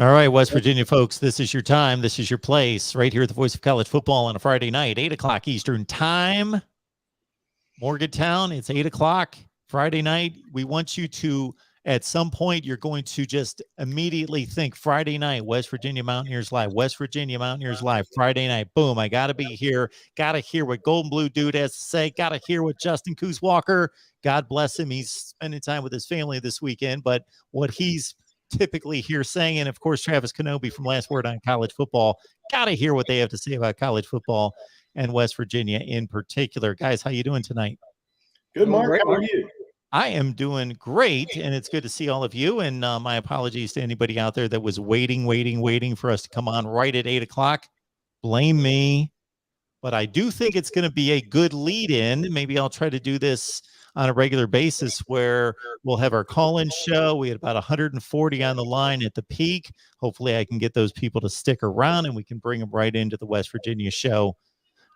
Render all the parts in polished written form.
All right, West Virginia folks, this is your time. This is your place right here at the Voice of College Football on a Friday night, 8 o'clock Eastern time. Morgantown, it's 8 o'clock Friday night. We want you to, at some point, you're going to just immediately think Friday night, West Virginia Mountaineers Live, West Virginia Mountaineers Live, Friday night. Boom, I got to be here. Got to hear what Golden Blue Dude has to say. Got to hear what Justin Coos-Walker, God bless him, he's spending time with his family this weekend, but what he's typically hear saying, and of course Travis Kenobi from Last Word on College Football. Got to hear what they have to say about college football and West Virginia in particular. Guys, how you doing tonight? Good, Mark. How are you? I am doing great, and it's good to see all of you. And my apologies to anybody out there that was waiting for us to come on right at 8 o'clock. Blame me, but I do think it's going to be a good lead-in. Maybe I'll try to do this on a regular basis where we'll have our call-in show. We had about 140 on the line at the peak. Hopefully I can get those people to stick around and we can bring them right into the West Virginia show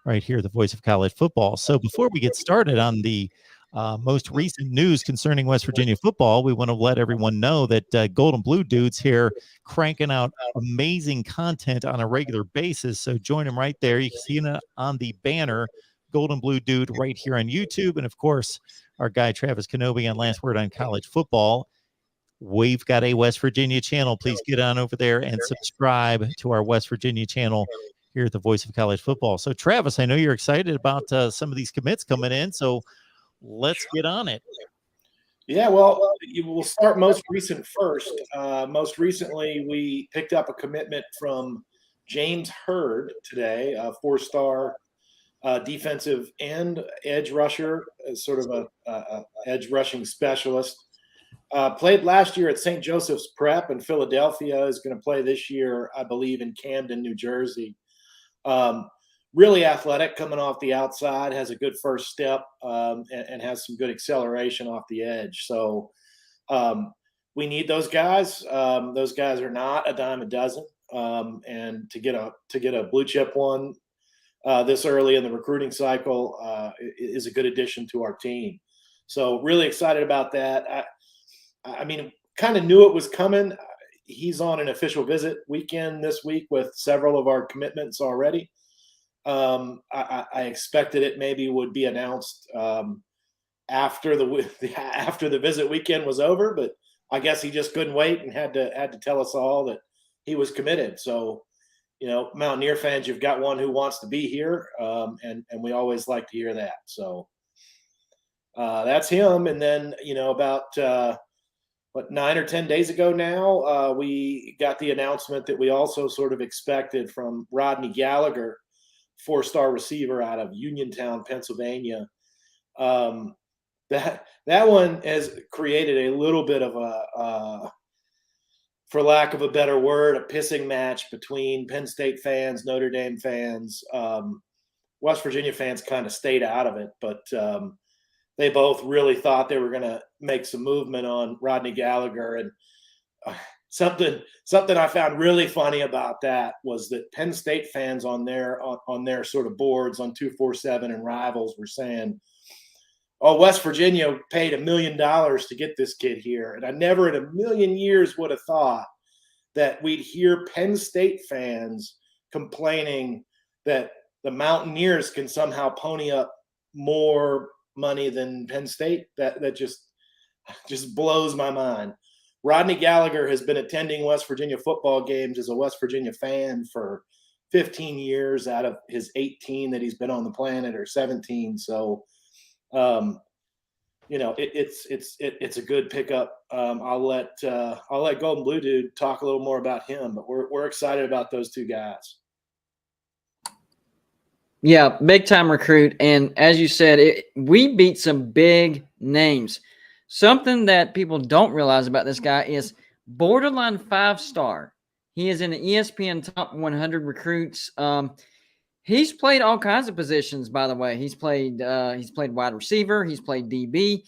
right here, the Voice of College Football. So before we get started on the most recent news concerning West Virginia football, we want to let everyone know that Golden Blue Dude's here cranking out amazing content on a regular basis. So join him right there. You can see it on the banner, Golden Blue Dude right here on YouTube. And of course, our guy Travis Kenobi on Last Word on College Football. We've got a West Virginia channel. Please get on over there and subscribe to our West Virginia channel here at the Voice of College Football. So Travis, I know you're excited about some of these commits coming in. So let's get on it. Yeah, well, we'll start most recent first. Most recently, we picked up a commitment from James Hurd today, a four-star defensive end, edge rusher, sort of a edge rushing specialist. Played last year at St. Joseph's Prep in Philadelphia, is going to play this year, I believe, in Camden, New Jersey. Really athletic, coming off the outside, has a good first step, and has some good acceleration off the edge. So we need those guys. Those guys are not a dime a dozen, and to get a blue chip one this early in the recruiting cycle is a good addition to our team. So really excited about that. I mean, kind of knew it was coming. He's on an official visit weekend this week with several of our commitments already. I expected it maybe would be announced after the visit weekend was over, but I guess he just couldn't wait and had to tell us all that he was committed. So, you know, Mountaineer fans, you've got one who wants to be here, and we always like to hear that. So that's him. And then, you know, about 9 or 10 days ago now, we got the announcement that we also sort of expected from Rodney Gallagher, four-star receiver out of Uniontown, Pennsylvania. That one has created a little bit of a for lack of a better word, a pissing match between Penn State fans, Notre Dame fans. West Virginia fans kind of stayed out of it, but they both really thought they were going to make some movement on Rodney Gallagher. And something I found really funny about that was that Penn State fans on their sort of boards on 247 and Rivals were saying, "Oh, West Virginia paid $1 million to get this kid here." And I never in a million years would have thought that we'd hear Penn State fans complaining that the Mountaineers can somehow pony up more money than Penn State. That just blows my mind. Rodney Gallagher has been attending West Virginia football games as a West Virginia fan for 15 years out of his 18 that he's been on the planet, or 17. So, you know, it's a good pickup. I'll let Golden Blue Dude talk a little more about him, but we're excited about those two guys. Yeah, big time recruit, and as you said, we beat some big names. Something that people don't realize about this guy is borderline 5-star. He is in the ESPN top 100 recruits. He's played all kinds of positions, by the way. He's played wide receiver. He's played DB.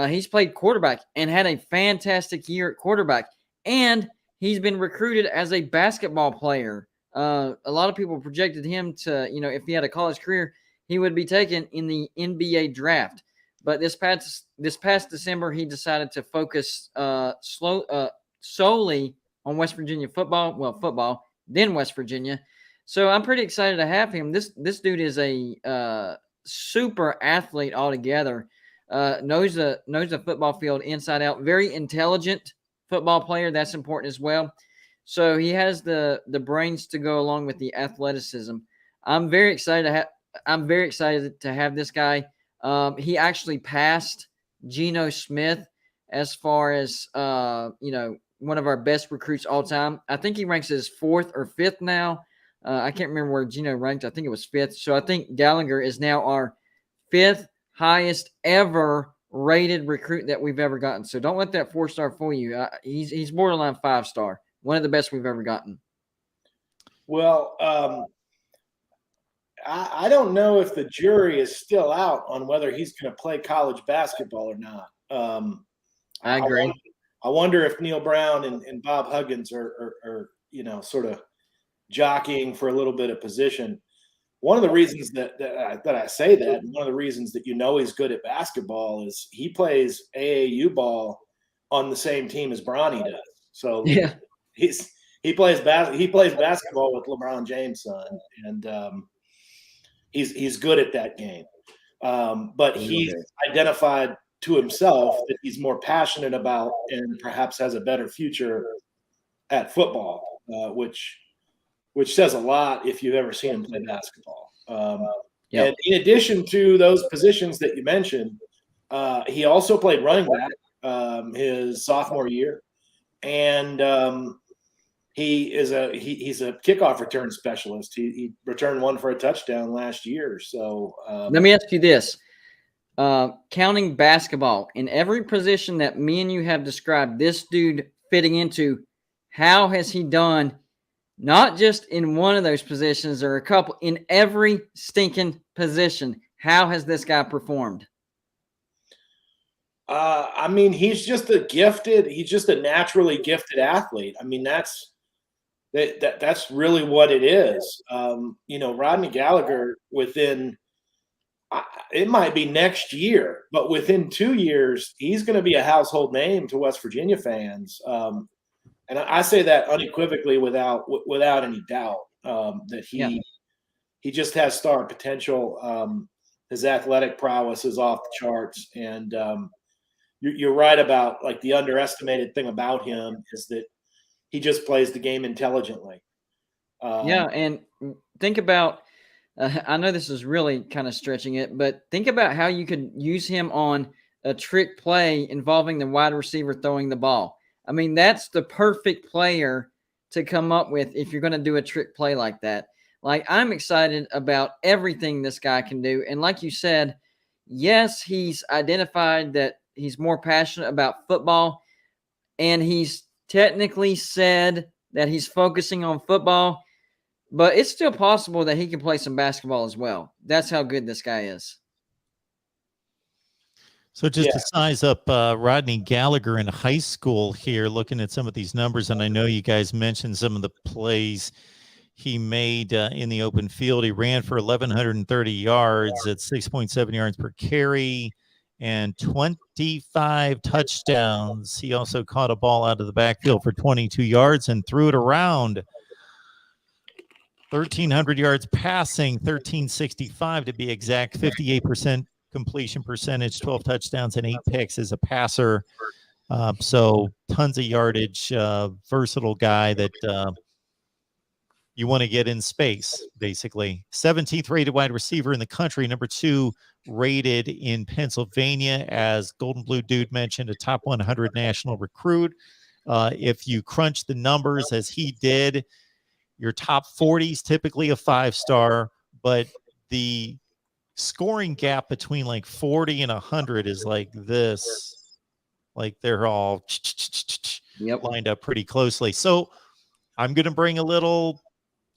He's played quarterback and had a fantastic year at quarterback. And he's been recruited as a basketball player. A lot of people projected him to, you know, if he had a college career, he would be taken in the NBA draft. But this past December, he decided to focus solely on West Virginia football. Well, football, then West Virginia. So I'm pretty excited to have him. This dude is a super athlete altogether. Knows the football field inside out. Very intelligent football player. That's important as well. So he has the brains to go along with the athleticism. I'm very excited to have this guy. He actually passed Geno Smith as far as one of our best recruits all time. I think he ranks as 4th or 5th now. I can't remember where Geno ranked. I think it was 5th. So I think Gallagher is now our 5th highest ever rated recruit that we've ever gotten. So don't let that 4-star fool you. He's borderline 5-star. One of the best we've ever gotten. Well, I don't know if the jury is still out on whether he's going to play college basketball or not. I agree. I wonder if Neil Brown and Bob Huggins are sort of jockeying for a little bit of position. One of the reasons that I say that, and one of the reasons that he's good at basketball, is he plays AAU ball on the same team as Bronny does. So yeah, he plays basketball with LeBron James' son, and he's good at that game. But he's identified to himself that he's more passionate about and perhaps has a better future at football, which says a lot if you've ever seen him play basketball. And in addition to those positions that you mentioned, he also played running back his sophomore year, and he's a kickoff return specialist. He returned one for a touchdown last year. So let me ask you this. Counting basketball, in every position that me and you have described this dude fitting into, how has he done? Not just in one of those positions or a couple, in every stinking position. How has this guy performed? I mean, he's just a naturally gifted athlete. I mean, that's really what it is. Rodney Gallagher, within, it might be next year, but within 2 years, he's going to be a household name to West Virginia fans. And I say that unequivocally without any doubt, that he just has star potential. His athletic prowess is off the charts. And you're right about, like, the underestimated thing about him is that he just plays the game intelligently. And think about, I know this is really kind of stretching it, but think about how you could use him on a trick play involving the wide receiver throwing the ball. I mean, that's the perfect player to come up with if you're going to do a trick play like that. Like, I'm excited about everything this guy can do. And like you said, yes, he's identified that he's more passionate about football, and he's technically said that he's focusing on football, but it's still possible that he can play some basketball as well. That's how good this guy is. So just to size up Rodney Gallagher in high school here, looking at some of these numbers, and I know you guys mentioned some of the plays he made in the open field. He ran for 1,130 yards at 6.7 yards per carry and 25 touchdowns. He also caught a ball out of the backfield for 22 yards and threw it around. 1,300 yards passing, 1,365 to be exact, 58% completion percentage, 12 touchdowns and 8 picks as a passer. So tons of yardage, versatile guy that you want to get in space, basically. 17th rated wide receiver in the country, number 2 rated in Pennsylvania, as Golden Blue Dude mentioned, a top 100 national recruit. If you crunch the numbers as he did, your top 40 is typically a 5-star, but the scoring gap between like 40 and 100 is like this. Like, they're all lined up pretty closely. So I'm going to bring a little,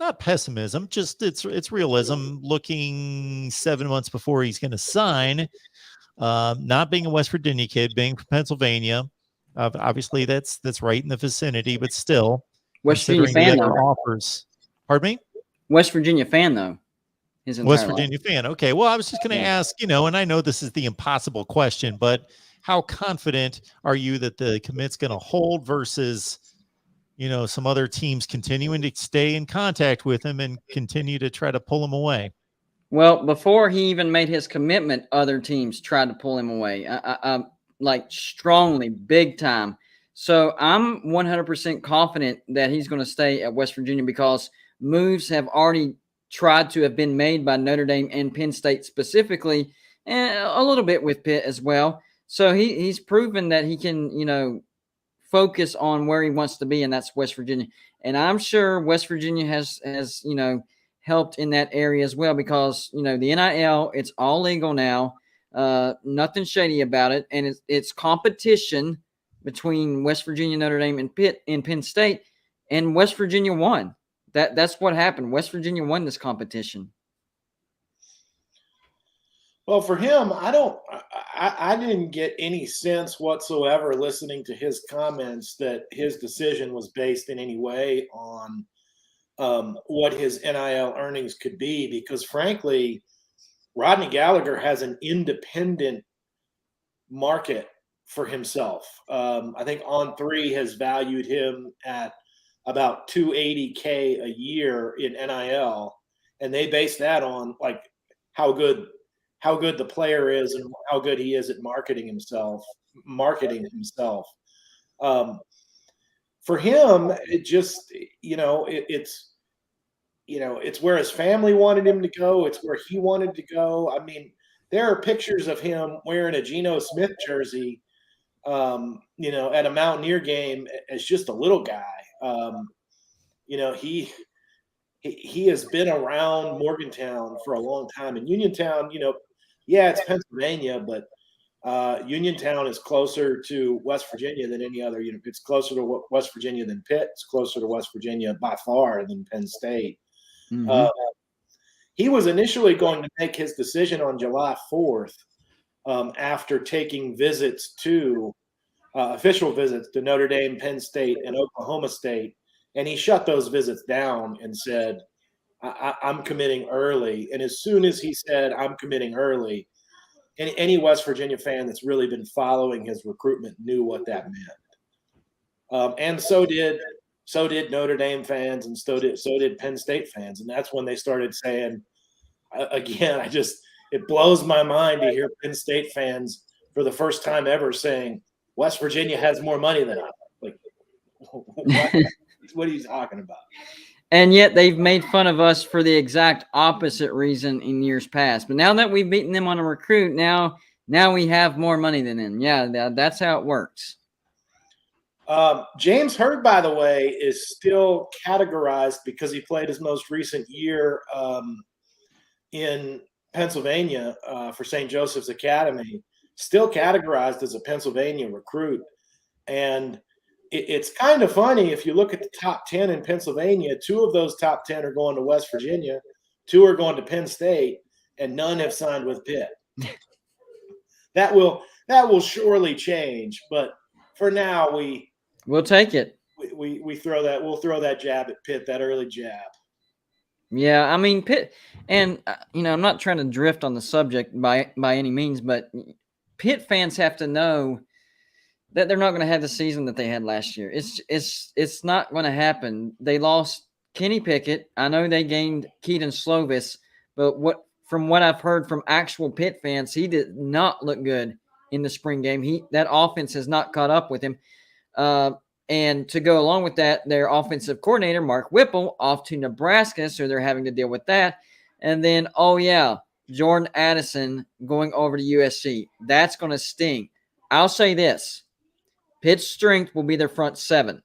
not pessimism, just it's realism, looking 7 months before he's going to sign. Not being a West Virginia kid, being from Pennsylvania, obviously that's right in the vicinity, but still, West Virginia fan though. Offers. Pardon me? West Virginia fan though. West Virginia fan. Okay. Well, I was just going to ask, and I know this is the impossible question, but how confident are you that the commit's going to hold versus some other teams continuing to stay in contact with him and continue to try to pull him away. Well, before he even made his commitment, other teams tried to pull him away. I like strongly, big time. So I'm 100% confident that he's going to stay at West Virginia because moves have already tried to have been made by Notre Dame and Penn State specifically, and a little bit with Pitt as well. So he's proven that he can, focus on where he wants to be, and that's West Virginia. And I'm sure West Virginia has helped in that area as well because, the NIL, it's all legal now. Nothing shady about it. And it's competition between West Virginia, Notre Dame, and Pitt and Penn State, and West Virginia won. That's what happened. West Virginia won this competition. Well, for him, I didn't get any sense whatsoever listening to his comments that his decision was based in any way on what his NIL earnings could be, because frankly, Rodney Gallagher has an independent market for himself. I think On3 has valued him at about $280K a year in NIL, and they base that on like how good the player is and how good he is at marketing himself. For him, it just, it's where his family wanted him to go. It's where he wanted to go. I mean, there are pictures of him wearing a Geno Smith jersey, at a Mountaineer game as just a little guy. He has been around Morgantown for a long time. And Uniontown, it's Pennsylvania, but Uniontown is closer to West Virginia than any other. It's closer to West Virginia than Pitt. It's closer to West Virginia by far than Penn State. Mm-hmm. He was initially going to make his decision on July 4th after taking visits to official visits to Notre Dame, Penn State, and Oklahoma State. And he shut those visits down and said, I'm committing early. And as soon as he said, I'm committing early, any West Virginia fan that's really been following his recruitment knew what that meant. And so did Notre Dame fans, and so did Penn State fans. And that's when they started saying, again, it blows my mind to hear Penn State fans for the first time ever saying, West Virginia has more money than us. Like, what are you talking about? And yet they've made fun of us for the exact opposite reason in years past. But now that we've beaten them on a recruit, now we have more money than them. Yeah, that's how it works. James Hurd, by the way, is still categorized because he played his most recent year in Pennsylvania for St. Joseph's Academy, still categorized as a Pennsylvania recruit. And it's kind of funny if you look at the top 10 in Pennsylvania, 2 of those top 10 are going to West Virginia, 2 are going to Penn State, and none have signed with Pitt. That will surely change, but for now we'll take it. We'll throw that jab at Pitt, that early jab. Yeah, I mean Pitt, and I'm not trying to drift on the subject by any means, but Pitt fans have to know that they're not going to have the season that they had last year. It's not going to happen. They lost Kenny Pickett. I know they gained Keaton Slovis, but from what I've heard from actual Pitt fans, he did not look good in the spring game. That offense has not caught up with him. And to go along with that, their offensive coordinator, Mark Whipple, off to Nebraska, so they're having to deal with that. And then, Jordan Addison going over to USC. That's going to sting. I'll say this. Pitt's strength will be their front 7.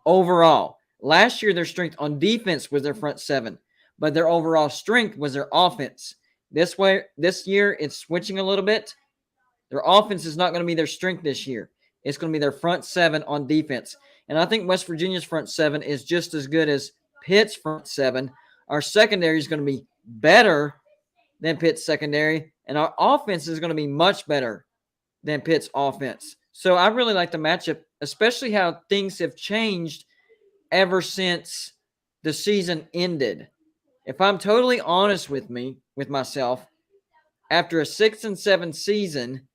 Overall. Last year, their strength on defense was their front 7, but their overall strength was their offense. This year, it's switching a little bit. Their offense is not going to be their strength this year. It's going to be their front 7 on defense. And I think West Virginia's front 7 is just as good as Pitt's front 7. Our secondary is going to be better than Pitt's secondary, and our offense is going to be much better than Pitt's offense. So I really like the matchup, especially how things have changed ever since the season ended. If I'm totally honest with myself, after a 6-7 season,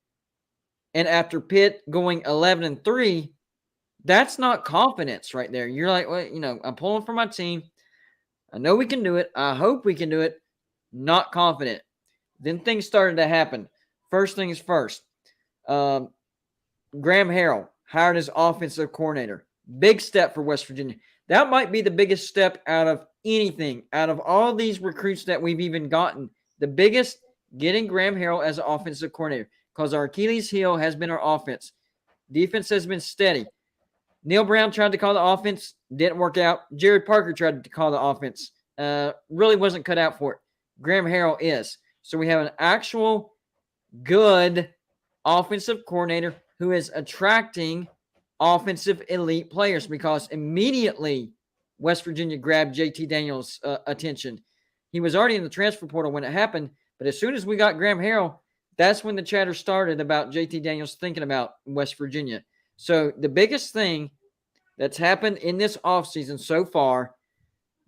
and after Pitt going 11-3, That's not confidence right there. You're like, well, I'm pulling for my team. I know we can do it. I hope we can do it. Not confident. Then things started to happen. First things first. Graham Harrell hired as offensive coordinator. Big step for West Virginia. That might be the biggest step out of anything, out of all these recruits that we've even gotten. The biggest, getting Graham Harrell as an offensive coordinator, because our Achilles heel has been our offense. Defense has been steady. Neil Brown tried to call the offense, didn't work out. Jared Parker tried to call the offense, really wasn't cut out for it. Graham Harrell is. So we have an actual good offensive coordinator who is attracting offensive elite players, because immediately West Virginia grabbed JT Daniels' attention. He was already in the transfer portal when it happened, but as soon as we got Graham Harrell, that's when the chatter started about JT Daniels thinking about West Virginia. So the biggest thing that's happened in this offseason so far,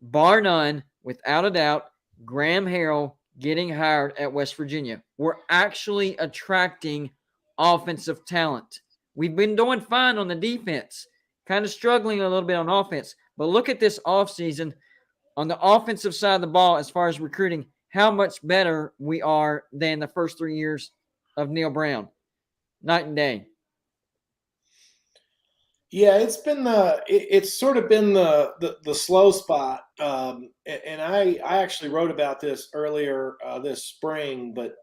bar none, without a doubt, Graham Harrell getting hired at West Virginia. We're actually attracting offensive talent. We've been doing fine on the defense, kind of struggling a little bit on offense. But look at this offseason on the offensive side of the ball as far as recruiting, how much better we are than the first 3 years of Neil Brown. Night and day. Yeah, it's sort of been the slow spot, and I actually wrote about this earlier this spring, but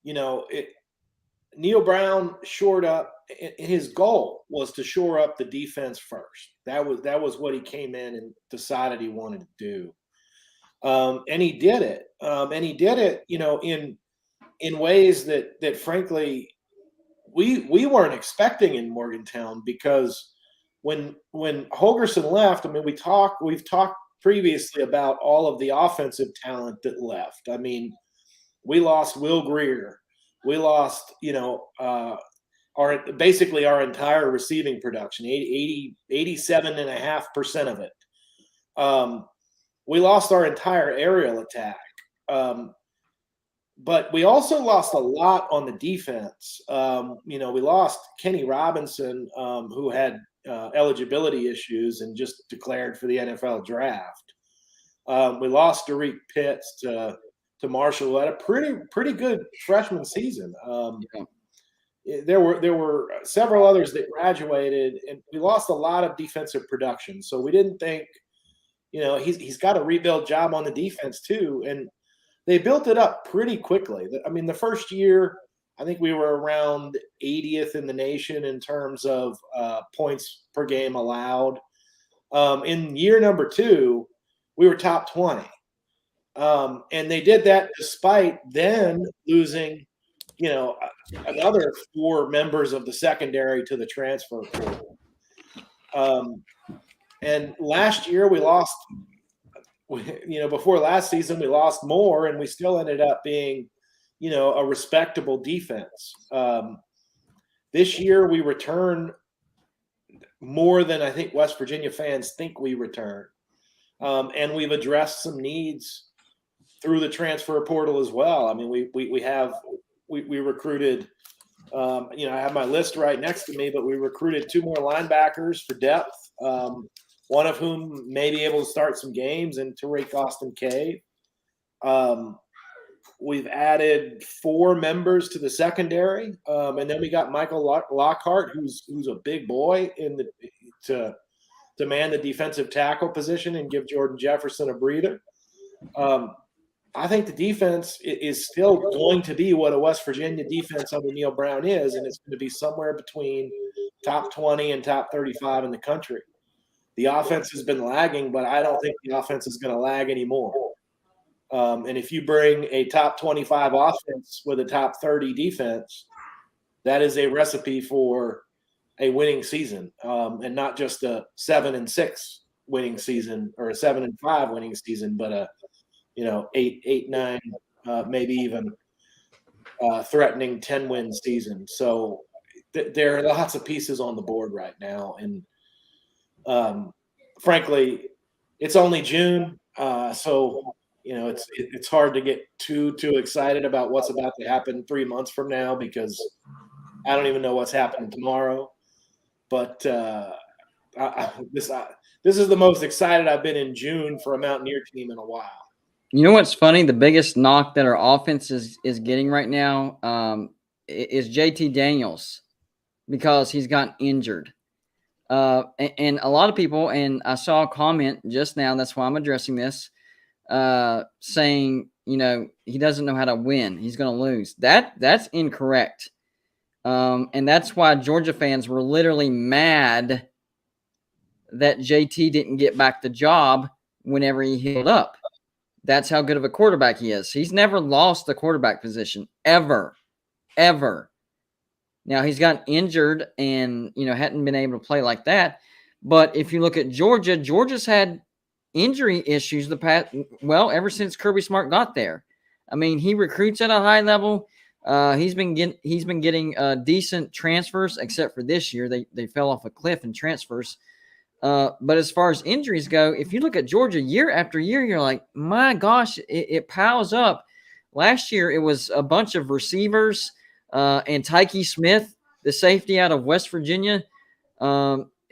Neil Brown shored up. His goal was to shore up the defense first. That was what he came in and decided he wanted to do, and he did it. And he did it, in ways that frankly we weren't expecting in Morgantown, because when Holgorsen left, I mean, we've talked previously about all of the offensive talent that left. I mean, we lost Will Greer. We lost, basically our entire receiving production, 87.5% of it. We lost our entire aerial attack. But we also lost a lot on the defense. We lost Kenny Robinson, who had eligibility issues and just declared for the NFL draft. We lost Derek Pitts to Marshall, who had a pretty good freshman season. There were several others that graduated, and we lost a lot of defensive production. So we didn't think, he's got a rebuild job on the defense too, and they built it up pretty quickly. I mean, the first year, I think we were around 80th in the nation in terms of points per game allowed. In year number 2, we were top 20. And they did that despite then losing, another 4 members of the secondary to the transfer portal. And last year we lost, before last season we lost more, and we still ended up being, a respectable defense. This year we return more than I think West Virginia fans think we return. And we've addressed some needs through the transfer portal as well. I mean, we recruited, I have my list right next to me, but we recruited 2 more linebackers for depth, one of whom may be able to start some games, and Tariq Austin Cave. We've added 4 members to the secondary, and then we got Michael Lockhart, who's a big boy to man the defensive tackle position and give Jordan Jefferson a breather. I think the defense is still going to be what a West Virginia defense under Neil Brown is, and it's going to be somewhere between top 20 and top 35 in the country. The offense has been lagging, but I don't think the offense is going to lag anymore. And if you bring a top 25 offense with a top 30 defense, that is a recipe for a winning season, and not just a 7-6 winning season or a 7-5 winning season, but a 8-9, maybe even threatening 10-win season. So there are lots of pieces on the board right now, and frankly, it's only June, so it's hard to get too excited about what's about to happen 3 months from now, because I don't even know what's happening tomorrow. But This is the most excited I've been in June for a Mountaineer team in a while. You know what's funny? The biggest knock that our offense is getting right now is JT Daniels, because he's gotten injured. And a lot of people, and I saw a comment just now, that's why I'm addressing this, saying, he doesn't know how to win. He's going to lose. That's incorrect. And that's why Georgia fans were literally mad that JT didn't get back the job whenever he healed up. That's how good of a quarterback he is. He's never lost the quarterback position, ever. Now, he's gotten injured and, hadn't been able to play like that. But if you look at Georgia, Georgia's had injury issues ever since Kirby Smart got there. I mean, he recruits at a high level. He's been getting decent transfers, except for this year. They fell off a cliff in transfers. But as far as injuries go, if you look at Georgia year after year, you're like, my gosh, it piles up. Last year, it was a bunch of receivers and Tyke Smith, the safety out of West Virginia.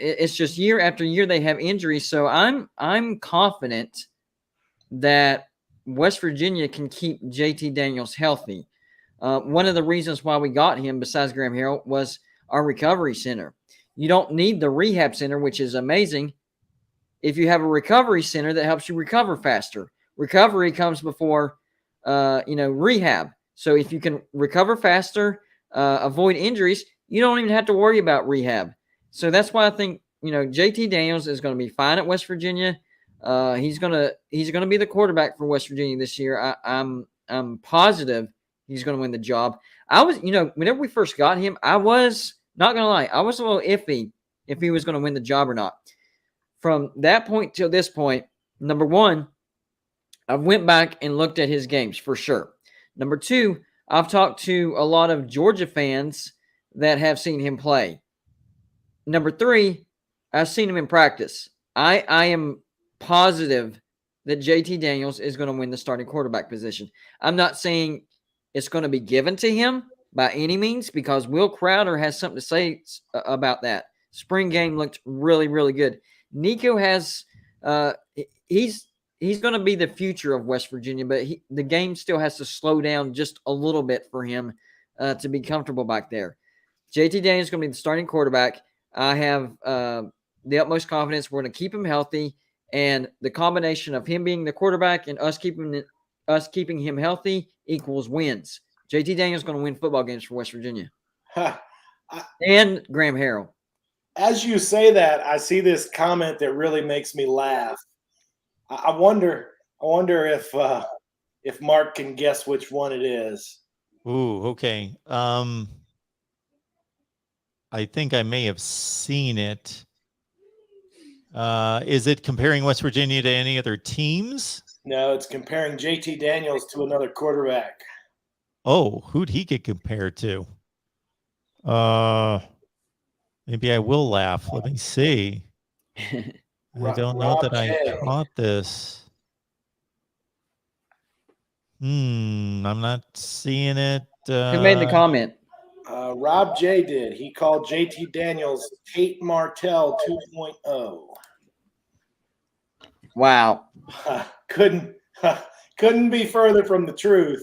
It's just year after year they have injuries. So I'm confident that West Virginia can keep JT Daniels healthy. One of the reasons why we got him, besides Graham Harrell, was our recovery center. You don't need the rehab center, which is amazing, if you have a recovery center that helps you recover faster. Recovery comes before, rehab. So if you can recover faster, avoid injuries, you don't even have to worry about rehab. So that's why I think, JT Daniels is going to be fine at West Virginia. He's gonna be the quarterback for West Virginia this year. I'm positive he's going to win the job. I was, whenever we first got him, I was not going to lie, I was a little iffy if he was going to win the job or not. From that point till this point, number one, I went back and looked at his games for sure. Number two, I've talked to a lot of Georgia fans that have seen him play. Number three, I've seen him in practice. I am positive that JT Daniels is going to win the starting quarterback position. I'm not saying it's going to be given to him by any means, because Will Crowder has something to say about that. Spring game looked really, really good. Nico has he's going to be the future of West Virginia, but the game still has to slow down just a little bit for him to be comfortable back there. JT Daniels is going to be the starting quarterback. I have the utmost confidence we're going to keep him healthy, and the combination of him being the quarterback and us keeping him healthy equals wins. JT Daniels is going to win football games for West Virginia. And Graham Harrell. As you say that, I see this comment that really makes me laugh. I wonder if Mark can guess which one it is. Ooh, okay. I think I may have seen it. Is it comparing West Virginia to any other teams? No, it's comparing JT Daniels to another quarterback. Oh, who'd he get compared to? Maybe I will laugh. Let me see. I don't know that I caught this. I'm not seeing it. Who made the comment? Rob J did. He called JT Daniels Tate Martell 2.0. Wow. Couldn't be further from the truth.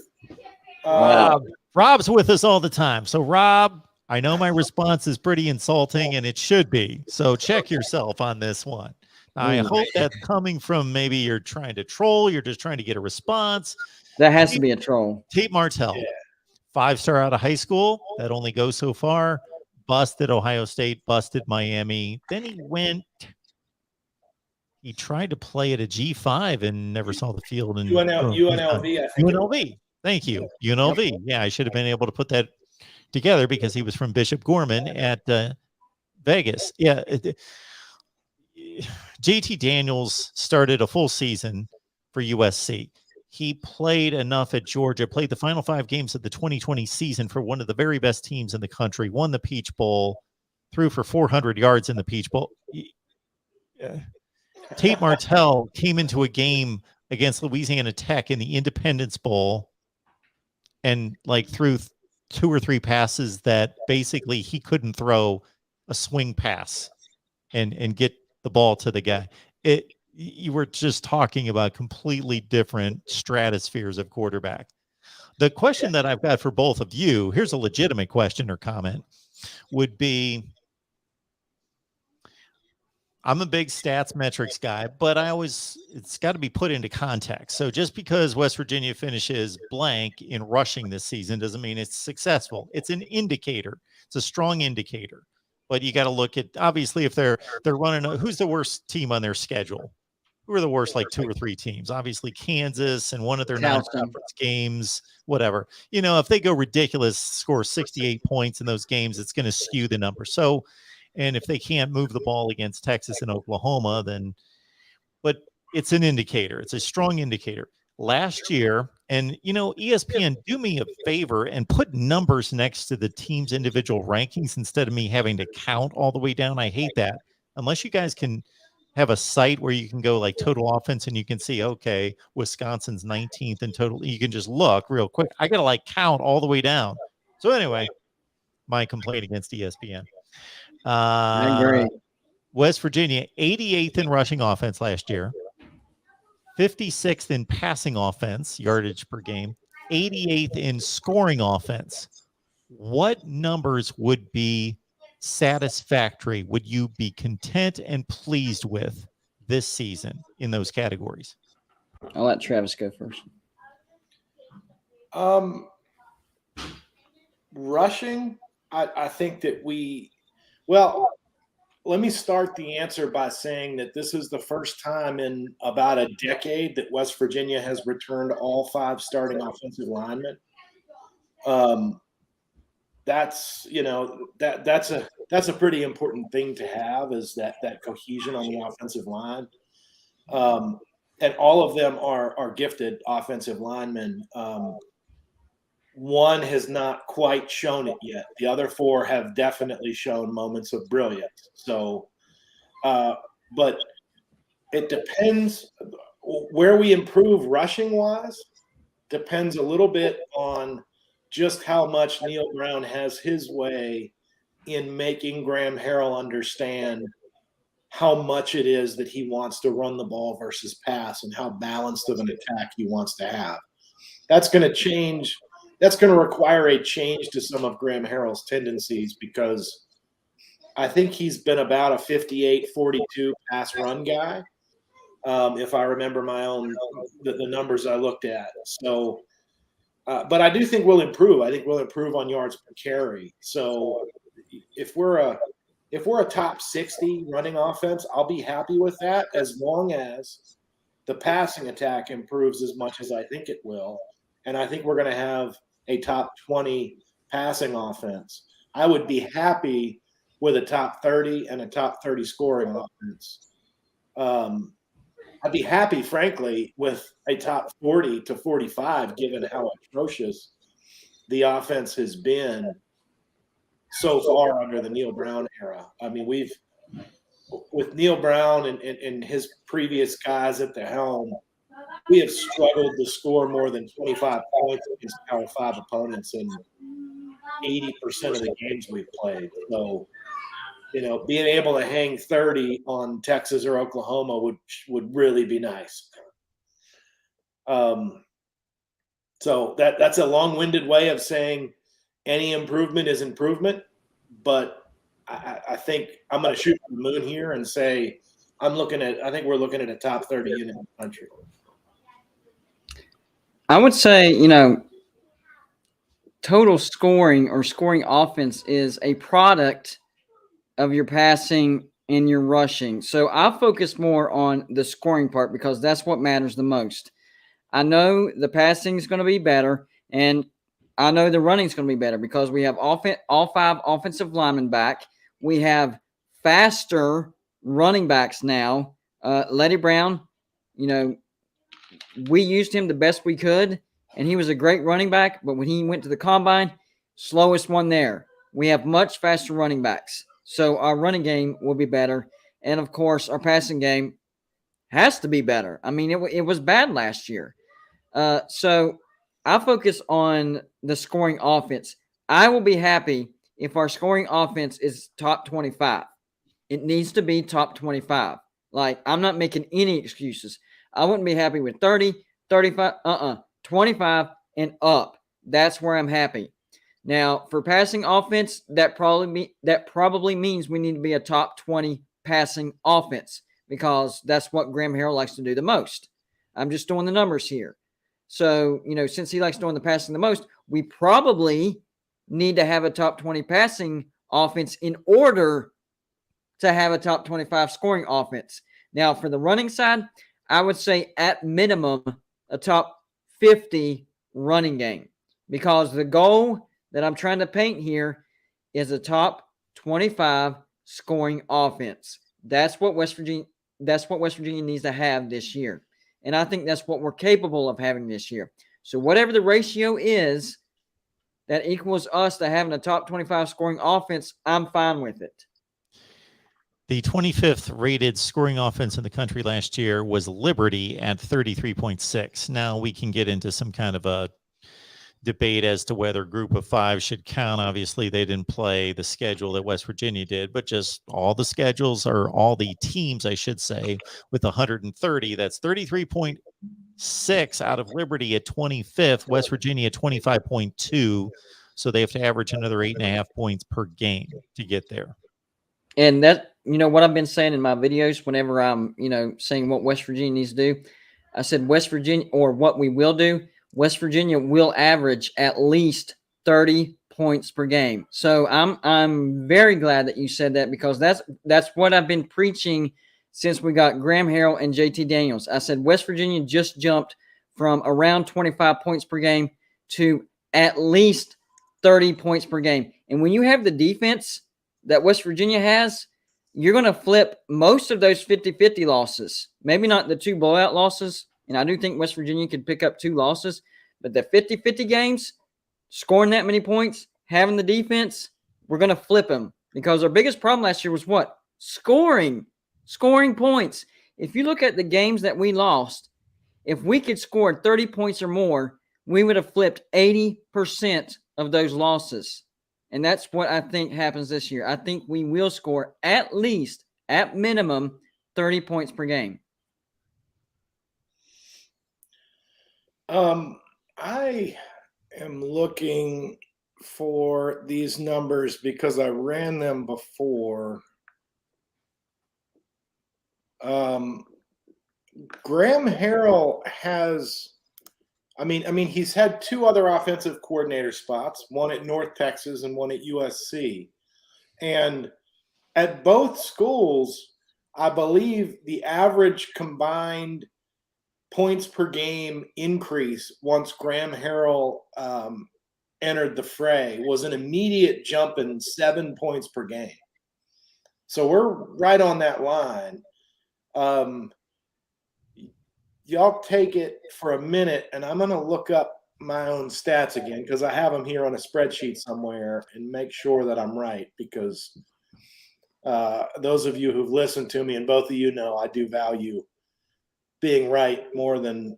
Rob's with us all the time. So, Rob, I know my response is pretty insulting, and it should be. So check yourself on this one. I hope that's coming from maybe you're trying to troll. You're just trying to get a response. That has to be a troll. Tate Martell, 5-star out of high school. That only goes so far. Busted Ohio State, busted Miami. Then he tried to play at a G5 and never saw the field. And UNLV, I think. UNLV. Thank you. UNLV. Yep. Yeah, I should have been able to put that together because he was from Bishop Gorman at Vegas. Yeah. JT Daniels started a full season for USC. He played enough at Georgia, played the final 5 games of the 2020 season for one of the very best teams in the country, won the Peach Bowl, threw for 400 yards in the Peach Bowl. Tate Martell came into a game against Louisiana Tech in the Independence Bowl and threw 2 or 3 passes that basically he couldn't throw a swing pass. and get the ball to the guy. You were just talking about completely different stratospheres of quarterback. The question that I've got for both of you, here's a legitimate question or comment, would be, I'm a big stats metrics guy, but it's got to be put into context. So just because West Virginia finishes blank in rushing this season doesn't mean it's successful. It's an indicator. It's a strong indicator. But you got to look at, obviously, if they're running, who's the worst team on their schedule? Who are the worst, like 2 or 3 teams? Obviously, Kansas and one of their non-conference games, whatever. You know, if they go ridiculous, score 68 points in those games, it's going to skew the number. So, and if they can't move the ball against Texas and Oklahoma, then, but it's an indicator. It's a strong indicator. Last year, and, you know, ESPN, do me a favor and put numbers next to the team's individual rankings instead of me having to count all the way down. I hate that. Unless you guys can have a site where you can go like total offense and you can see, okay, Wisconsin's 19th in total. You can just look real quick. I got to like count all the way down. So anyway, my complaint against ESPN. I agree. West Virginia, 88th in rushing offense last year, 56th in passing offense, yardage per game, 88th in scoring offense. What numbers would be satisfactory, would you be content and pleased with this season in those categories? I'll let Travis go first. Rushing, I think that well, let me start the answer by saying that this is the first time in about a decade that West Virginia has returned all 5 starting offensive linemen. That's, you know, that's a pretty important thing to have, is that cohesion on the offensive line. And all of them are gifted offensive linemen. One has not quite shown it yet. The other 4 have definitely shown moments of brilliance. So, but it depends where we improve rushing wise, depends a little bit on just how much Neil Brown has his way in making Graham Harrell understand how much it is that he wants to run the ball versus pass and how balanced of an attack he wants to have. That's going to change. That's going to require a change to some of Graham Harrell's tendencies, because I think he's been about a 58-42 pass run guy. If I remember the numbers I looked at. So, but I do think we'll improve. I think we'll improve on yards per carry. So if we're a top 60 running offense, I'll be happy with that, as long as the passing attack improves as much as I think it will. And I think we're going to have a top 20 passing offense. I would be happy with a top 30 and a top 30 scoring offense. I'd be happy, frankly, with a top 40 to 45, given how atrocious the offense has been so far under the Neil Brown era. I mean, with Neil Brown and his previous guys at the helm, we have struggled to score more than 25 points against Power 5 opponents in 80% of the games we've played. So, you know, being able to hang 30 on Texas or Oklahoma would really be nice. So that's a long-winded way of saying any improvement is improvement, but I think I'm going to shoot for the moon here and say I think we're looking at a top 30 unit in the country. I would say, you know, total scoring or scoring offense is a product of your passing and your rushing. So I'll focus more on the scoring part, because that's what matters the most. I know the passing is going to be better, and I know the running is going to be better, because we have all 5 offensive linemen back. We have faster running backs now. Letty Brown, you know, we used him the best we could, and he was a great running back. But when he went to the combine, slowest one there. We have much faster running backs. So our running game will be better. And, of course, our passing game has to be better. I mean, it was bad last year. So I focus on the scoring offense. I will be happy if our scoring offense is top 25. It needs to be top 25. Like, I'm not making any excuses. I wouldn't be happy with 30, 35, 25 and up. That's where I'm happy. Now, for passing offense, that probably means we need to be a top 20 passing offense, because that's what Graham Harrell likes to do the most. I'm just doing the numbers here. So, since he likes doing the passing the most, we probably need to have a top 20 passing offense in order to have a top 25 scoring offense. Now, for the running side, I would say at minimum a top 50 running game, because the goal that I'm trying to paint here is a top 25 scoring offense. That's what West Virginia needs to have this year. And I think that's what we're capable of having this year. So whatever the ratio is that equals us to having a top 25 scoring offense, I'm fine with it. The 25th rated scoring offense in the country last year was Liberty at 33.6. Now we can get into some kind of a debate as to whether Group of Five should count. Obviously, they didn't play the schedule that West Virginia did, but just all the schedules, or all the teams, I should say, with 130. That's 33.6 out of Liberty at 25th, West Virginia at 25.2. So they have to average another 8.5 points per game to get there. And that, what I've been saying in my videos whenever I'm, saying what West Virginia needs to do, I said West Virginia, or what we will do, West Virginia will average at least 30 points per game. So I'm very glad that you said that, because that's what I've been preaching since we got Graham Harrell and JT Daniels. I said West Virginia just jumped from around 25 points per game to at least 30 points per game. And when you have the defense that West Virginia has, you're going to flip most of those 50-50 losses. Maybe not the 2 blowout losses, and I do think West Virginia could pick up 2 losses, but the 50-50 games, scoring that many points, having the defense, we're going to flip them, because our biggest problem last year was what? Scoring points. If you look at the games that we lost, if we could score 30 points or more, we would have flipped 80% of those losses. And that's what I think happens this year. I think we will score at least, at minimum, 30 points per game. I am looking for these numbers because I ran them before. Graham Harrell has, he's had 2 other offensive coordinator spots, one at North Texas and one at USC. And at both schools, I believe the average combined points per game increase once Graham Harrell entered the fray was an immediate jump in 7 points per game. So we're right on that line. Y'all take it for a minute, and I'm going to look up my own stats again, because I have them here on a spreadsheet somewhere, and make sure that I'm right, because those of you who've listened to me, and both of you know I do value being right more than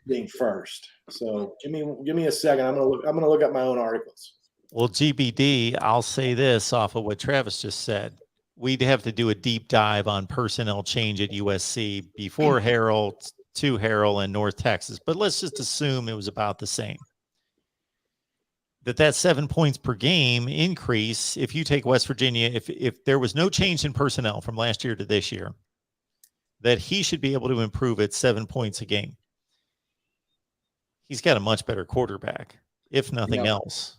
being first. So give me a second. I'm gonna look up my own articles. Well, GBD, I'll say this off of what Travis just said. We'd have to do a deep dive on personnel change at USC before Harrell, to Harrell, and North Texas. But let's just assume it was about the same. That 7 points per game increase, if you take West Virginia, if there was no change in personnel from last year to this year, that he should be able to improve at 7 points a game. He's got a much better quarterback, if nothing else.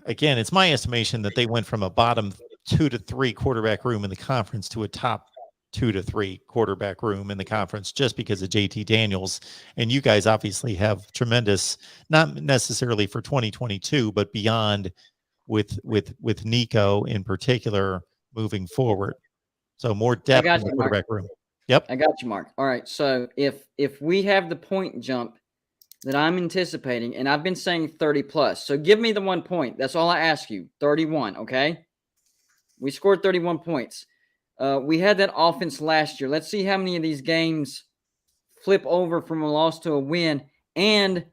Again, it's my estimation that they went from a bottom 2 to 3 quarterback room in the conference to a top 2 to 3 quarterback room in the conference, just because of JT Daniels. And you guys obviously have tremendous, not necessarily for 2022, but beyond, with Nico in particular moving forward. So more depth in the quarterback room. Yep. I got you, Mark. All right. So if we have the point jump that I'm anticipating, and I've been saying 30 plus, so give me the 1 point. That's all I ask you. 31. Okay. We scored 31 points. We had that offense last year. Let's see how many of these games flip over from a loss to a win. And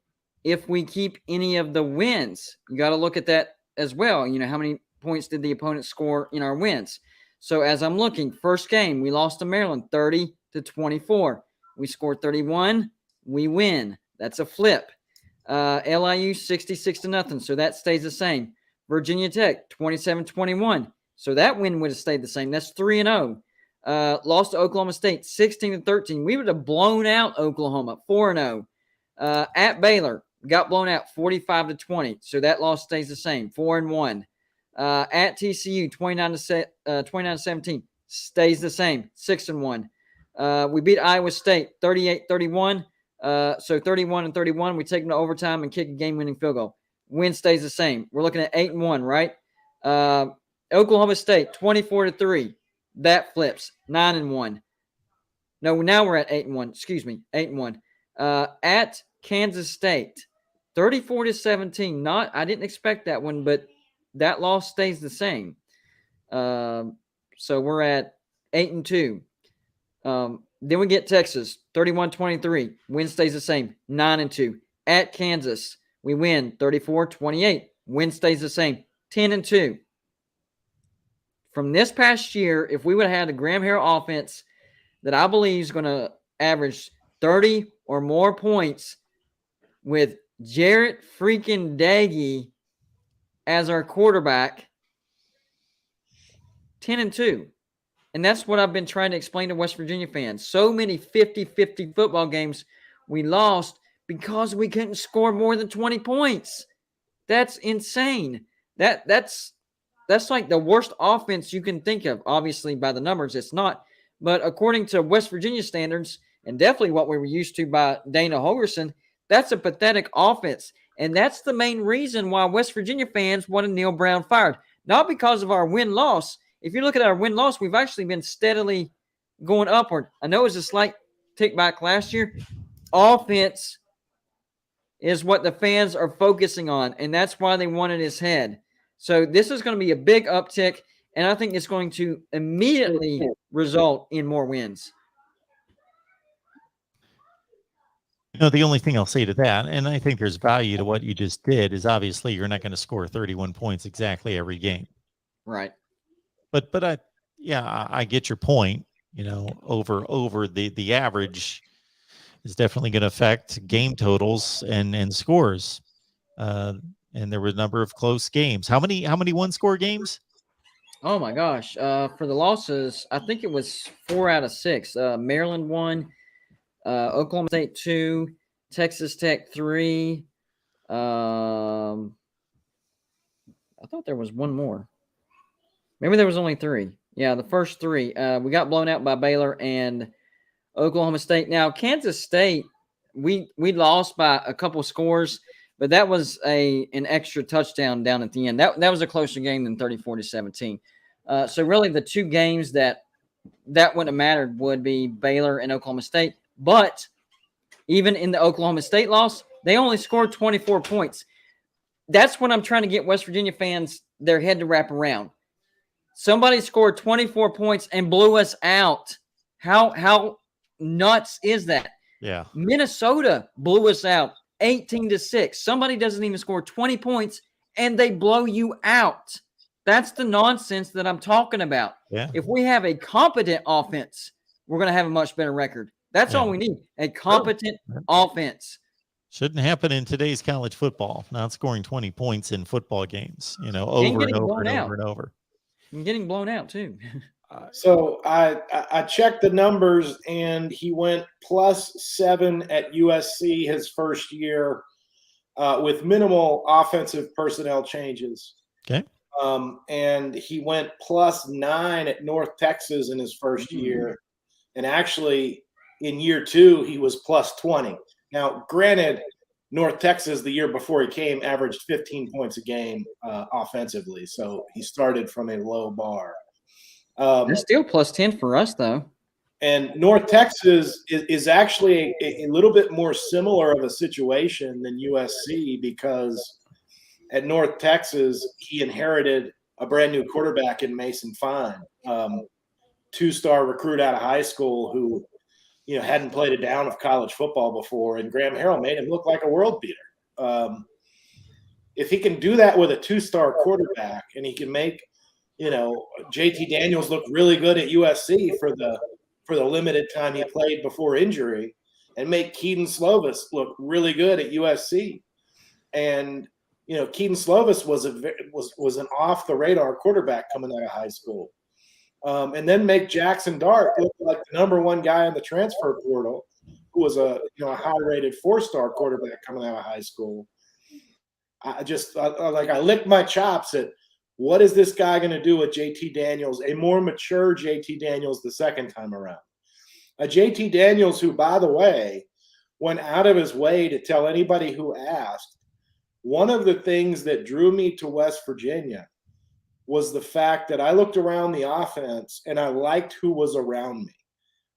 if we keep any of the wins, you got to look at that as well. How many points did the opponent score in our wins? So as I'm looking, first game, we lost to Maryland 30-24. We scored 31. We win. That's a flip. LIU 66-0. So that stays the same. Virginia Tech 27-21. So that win would have stayed the same. That's 3-0. Lost to Oklahoma State 16-13. We would have blown out Oklahoma 4-0. At Baylor, got blown out 45-20. So that loss stays the same. 4-1. At TCU 29-17 stays the same. 6-1. We beat Iowa State 38-31. So 31-31. We take them to overtime and kick a game-winning field goal. Win stays the same. We're looking at 8-1, right? Oklahoma State 24-3. That flips 9-1. No, now we're at 8-1. Excuse me, 8-1. At Kansas State 34-17. I didn't expect that one, but that loss stays the same. So we're at 8-2. Then we get Texas 31-23. Win stays the same. 9-2. At Kansas, we win 34-28. Win stays the same. 10-2. From this past year, if we would have had a Graham Harrell offense that I believe is going to average 30 or more points with Jarrett freaking Daggy as our quarterback, 10-2. And that's what I've been trying to explain to West Virginia fans. So many 50-50 football games we lost because we couldn't score more than 20 points. That's insane. That's like the worst offense you can think of. Obviously, by the numbers, it's not. But according to West Virginia standards, and definitely what we were used to by Dana Holgerson, that's a pathetic offense. And that's the main reason why West Virginia fans wanted Neil Brown fired. Not because of our win-loss. If you look at our win-loss, we've actually been steadily going upward. I know it was a slight tick back last year. Offense is what the fans are focusing on, and that's why they wanted his head. So this is going to be a big uptick, and I think it's going to immediately result in more wins. The only thing I'll say to that, and I think there's value to what you just did, is obviously you're not going to score 31 points exactly every game. Right. But I get your point. Over the average is definitely going to affect game totals and scores. And there were a number of close games. How many one-score games? Oh my gosh! For the losses, I think it was 4 out of 6. Maryland 1, Oklahoma State 2, Texas Tech 3. I thought there was one more. Maybe there was only 3. Yeah, the first 3. We got blown out by Baylor and Oklahoma State. Now, Kansas State, we lost by a couple scores, but that was an extra touchdown down at the end. That was a closer game than 34-17. So really the two games that wouldn't have mattered would be Baylor and Oklahoma State. But even in the Oklahoma State loss, they only scored 24 points. That's what I'm trying to get West Virginia fans their head to wrap around. Somebody scored 24 points and blew us out. How nuts is that? Yeah. Minnesota blew us out 18-6. Somebody doesn't even score 20 points and they blow you out. That's the nonsense that I'm talking about. Yeah. If we have a competent offense, we're going to have a much better record. That's all we need, a competent offense. Shouldn't happen in today's college football, not scoring 20 points in football games, over and over and over and over. I'm getting blown out too. So I checked the numbers, and he went +7 at USC his first year with minimal offensive personnel changes. Okay. And he went +9 at North Texas in his first year. And actually, in year 2, he was +20. Now, granted, North Texas the year before he came averaged 15 points a game offensively. So he started from a low bar. They're still +10 for us, though. And North Texas is actually a little bit more similar of a situation than USC, because at North Texas, he inherited a brand new quarterback in Mason Fine, 2-star recruit out of high school who, hadn't played a down of college football before. And Graham Harrell made him look like a world beater. if he can do that with a 2-star quarterback, and he can make, JT Daniels look really good at USC for the limited time he played before injury, and make Keaton Slovis look really good at USC. And Keaton Slovis was an off the radar quarterback coming out of high school. And then make Jackson Dart look like the #1 guy in the transfer portal, who was a high-rated 4-star quarterback coming out of high school. I licked my chops at what is this guy going to do with JT Daniels, a more mature JT Daniels the second time around. A JT Daniels who, by the way, went out of his way to tell anybody who asked, one of the things that drew me to West Virginia was the fact that I looked around the offense and I liked who was around me.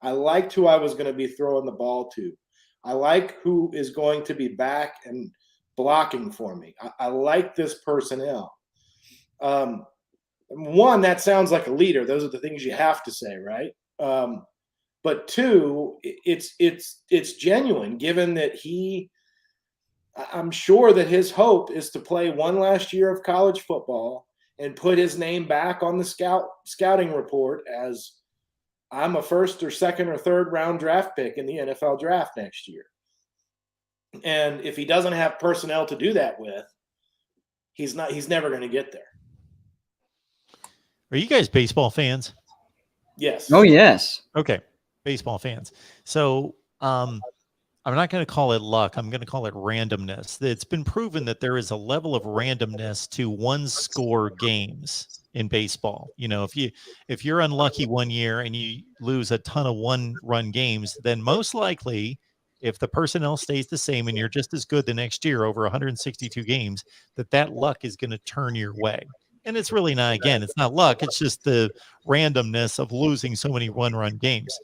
I liked who I was going to be throwing the ball to. I like who is going to be back and blocking for me. I like this personnel. One, that sounds like a leader. Those are the things you have to say, right? But two, it's genuine, given that I'm sure that his hope is to play one last year of college football and put his name back on the scouting report as I'm a first or second or third round draft pick in the NFL draft next year. And if he doesn't have personnel to do that with, he's never going to get there. Are you guys baseball fans? Yes. Oh, yes. Okay. Baseball fans. So, I'm not going to call it luck. I'm going to call it randomness. It's been proven that there is a level of randomness to one-score games in baseball. If you're unlucky one year and you lose a ton of one-run games, then most likely, if the personnel stays the same and you're just as good the next year over 162 games, that luck is going to turn your way. And it's really not, again, it's not luck. It's just the randomness of losing so many one-run games.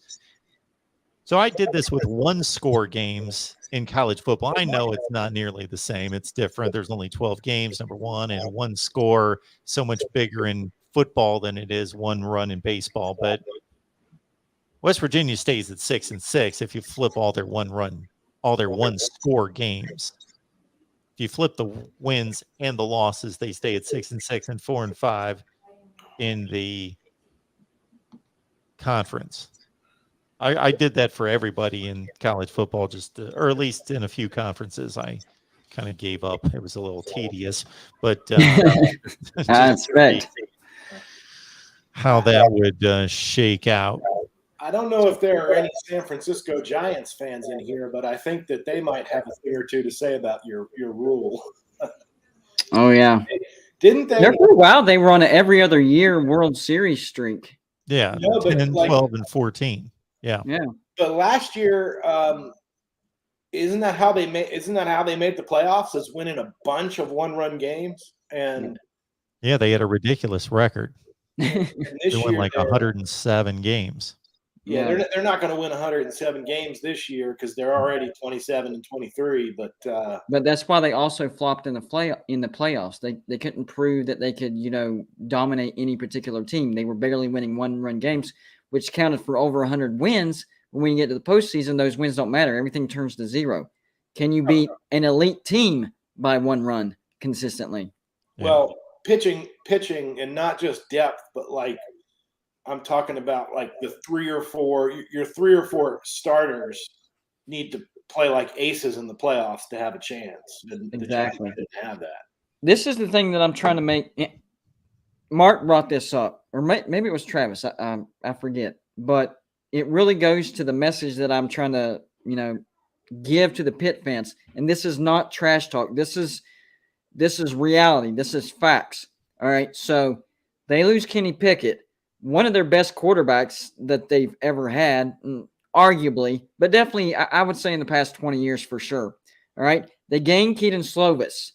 So I did this with one-score games in college football. I know it's not nearly the same. It's different. There's only 12 games, number one, and one score so much bigger in football than it is one run in baseball. But West Virginia stays at 6-6 if you flip all their one-score games. If you flip the wins and the losses, they stay at 6-6 and 4-5 in the conference. I did that for everybody in college football, or at least in a few conferences. I kind of gave up. It was a little tedious, but I expect how that would shake out. I don't know if there are any San Francisco Giants fans in here, but I think that they might have a thing or two to say about your rule. Oh, yeah. Didn't they? There for a while, they were on an every other year World Series streak. Yeah, no, 10, 12, and 14. Yeah. But last year, isn't that how they made the playoffs? Is winning a bunch of one-run games, and they had a ridiculous record. They won like 107 games. Yeah, they're not going to win 107 games this year because they're already 27-23. But that's why they also flopped in the playoffs. They couldn't prove that they could dominate any particular team. They were barely winning one-run games, which counted for over 100 wins. When you get to the postseason, those wins don't matter. Everything turns to zero. Can you beat an elite team by one run consistently? Well, pitching, and not just depth, but I'm talking about your 3 or 4 starters need to play like aces in the playoffs to have a chance. Exactly. Didn't have that. This is the thing that I'm trying to make. Mark brought this up, or maybe it was Travis. I forget, but it really goes to the message that I'm trying to, give to the Pitt fans. And this is not trash talk. This is reality. This is facts. All right. So they lose Kenny Pickett, one of their best quarterbacks that they've ever had, arguably, but definitely I would say in the past 20 years for sure. All right. They gained Keaton Slovis.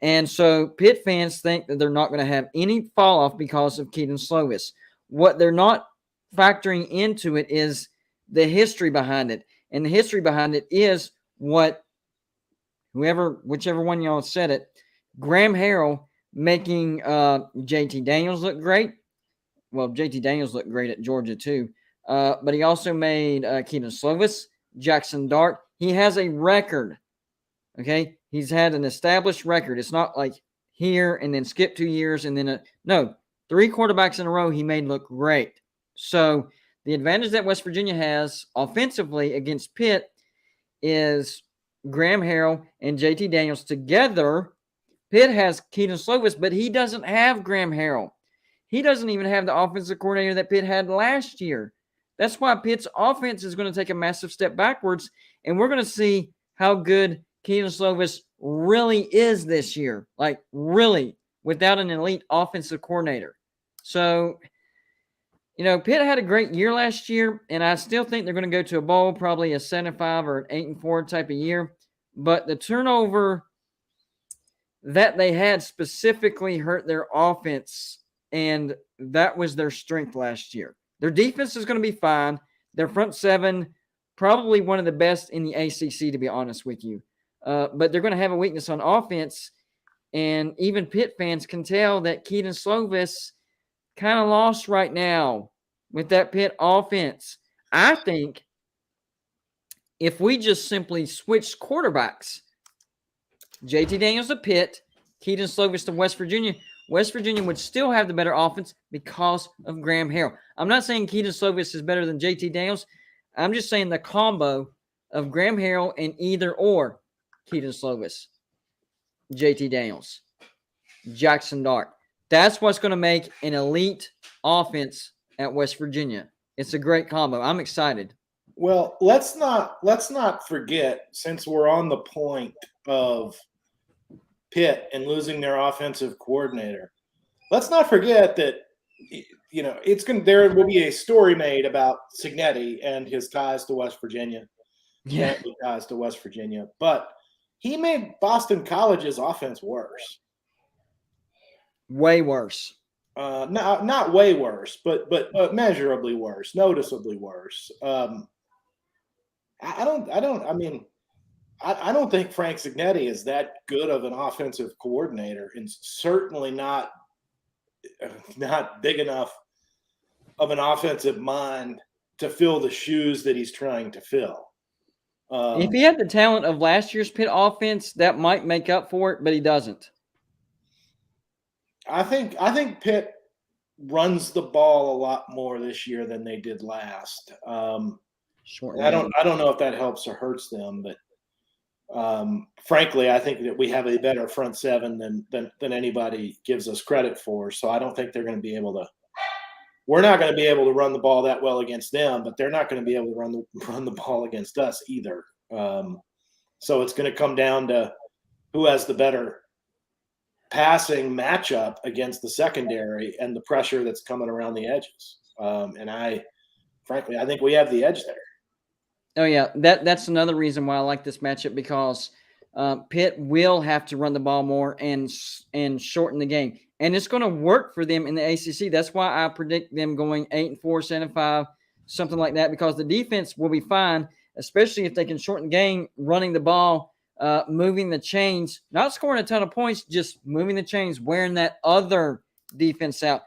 And so Pitt fans think that they're not going to have any fall off because of Keaton Slovis. What they're not factoring into it is the history behind it. And the history behind it is whichever one y'all said it, Graham Harrell making JT Daniels look great. Well, JT Daniels looked great at Georgia too. But he also made Keaton Slovis, Jackson Dart. He has a record. Okay. He's had an established record. It's not like here and then skip 2 years and then no, 3 quarterbacks in a row he made look great. So the advantage that West Virginia has offensively against Pitt is Graham Harrell and JT Daniels together. Pitt has Keaton Slovis, but he doesn't have Graham Harrell. He doesn't even have the offensive coordinator that Pitt had last year. That's why Pitt's offense is going to take a massive step backwards, and we're going to see how good Keaton Slovis really is this year, like really, without an elite offensive coordinator. So, Pitt had a great year last year, and I still think they're going to go to a bowl, probably a 7-5 or an 8-4 type of year. But the turnover that they had specifically hurt their offense, and that was their strength last year. Their defense is going to be fine. Their front seven, probably one of the best in the ACC, to be honest with you. But they're going to have a weakness on offense, and even Pitt fans can tell that Keaton Slovis kind of lost right now with that Pitt offense. I think if we just simply switched quarterbacks, JT Daniels to Pitt, Keaton Slovis to West Virginia would still have the better offense because of Graham Harrell. I'm not saying Keaton Slovis is better than JT Daniels. I'm just saying the combo of Graham Harrell and either or Keaton Slovis, JT Daniels, Jackson Dart. That's what's going to make an elite offense at West Virginia. It's a great combo. I'm excited. Well, let's not forget, since we're on the point of Pitt and losing their offensive coordinator, let's not forget that there will be a story made about Cignetti and his ties to West Virginia. Yeah, ties to West Virginia, but he made Boston College's offense worse. Way worse. Not way worse, but measurably worse, noticeably worse. I don't think Frank Cignetti is that good of an offensive coordinator, and certainly not big enough of an offensive mind to fill the shoes that he's trying to fill. If he had the talent of last year's Pitt offense, that might make up for it, but he doesn't. I think Pitt runs the ball a lot more this year than they did last. I don't know if that helps or hurts them, but frankly, I think that we have a better front seven than anybody gives us credit for. So I don't think they're going to be able to. We're not going to be able to run the ball that well against them, but they're not going to be able to run the ball against us either. So it's going to come down to who has the better passing matchup against the secondary and the pressure that's coming around the edges. And I think we have the edge there. Oh yeah, that's another reason why I like this matchup, because Pitt will have to run the ball more and shorten the game, and it's going to work for them in the ACC. That's why I predict them going 8-4, 7-5, something like that, because the defense will be fine, especially if they can shorten the game, running the ball, moving the chains, not scoring a ton of points, just moving the chains, wearing that other defense out.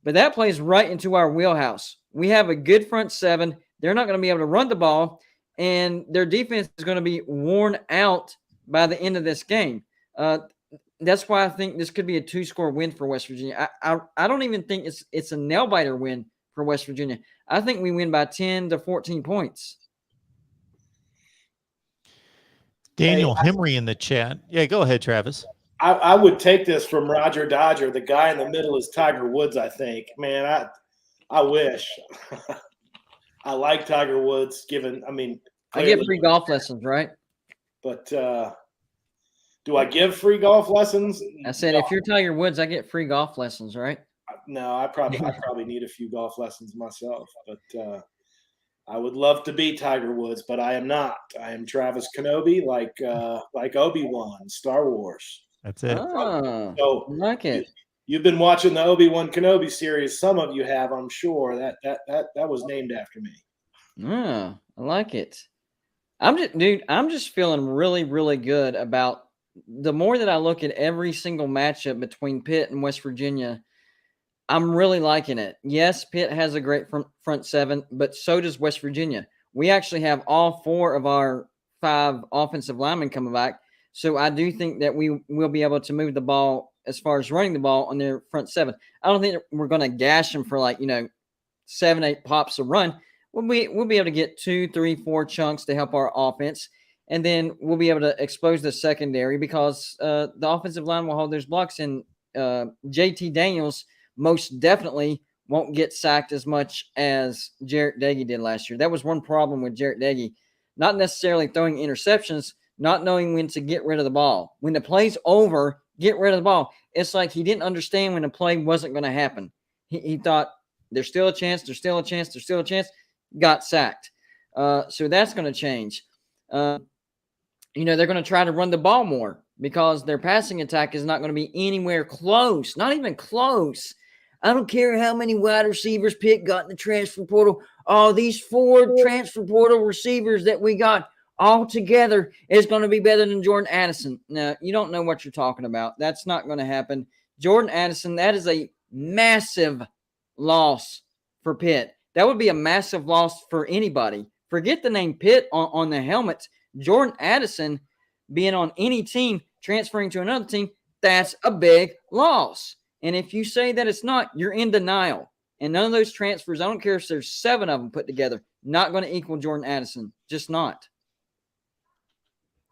But that plays right into our wheelhouse. We have a good front seven. They're not going to be able to run the ball, and their defense is going to be worn out by the end of this game. That's why I think this could be a 2-score win for West Virginia. I don't even think it's a nail-biter win for West Virginia. I think we win by 10 to 14 points. Daniel Henry in the chat. Yeah, go ahead, Travis. I would take this from Roger Dodger. The guy in the middle is Tiger Woods, I think. Man, I wish. I like Tiger Woods, I get free golf lessons, right? But do I give free golf lessons? I said, no. If you're Tiger Woods, I get free golf lessons, right? No, I probably need a few golf lessons myself. But I would love to be Tiger Woods, but I am not. I am Travis Kenobi, like Obi-Wan, Star Wars. That's it. Oh, so I like it. You've been watching the Obi-Wan Kenobi series. Some of you have, I'm sure. That was named after me. Oh, I like it. I'm just feeling really, really good about the more that I look at every single matchup between Pitt and West Virginia. I'm really liking it. Yes, Pitt has a great front seven, but so does West Virginia. We actually have all 4 of our 5 offensive linemen coming back. So I do think that we will be able to move the ball as far as running the ball on their front seven. I don't think we're going to gash them for 7, 8 pops a run. We'll be able to get 2, 3, 4 chunks to help our offense. And then we'll be able to expose the secondary because the offensive line will hold those blocks. And JT Daniels most definitely won't get sacked as much as Jarrett Dagey did last year. That was one problem with Jarrett Dagey. Not necessarily throwing interceptions, not knowing when to get rid of the ball. When the play's over, get rid of the ball. It's like he didn't understand when the play wasn't going to happen. He thought, there's still a chance, there's still a chance, there's still a chance. Got sacked. So that's going to change. They're going to try to run the ball more because their passing attack is not going to be anywhere close, not even close. I don't care how many wide receivers Pitt got in the transfer portal. Oh, these 4 transfer portal receivers that we got all together is going to be better than Jordan Addison. Now, you don't know what you're talking about. That's not going to happen. Jordan Addison, that is a massive loss for Pitt. That would be a massive loss for anybody. Forget the name Pitt on the helmets. Jordan Addison being on any team, transferring to another team, that's a big loss. And if you say that it's not, you're in denial. And none of those transfers, I don't care if there's 7 of them put together, not going to equal Jordan Addison. Just not.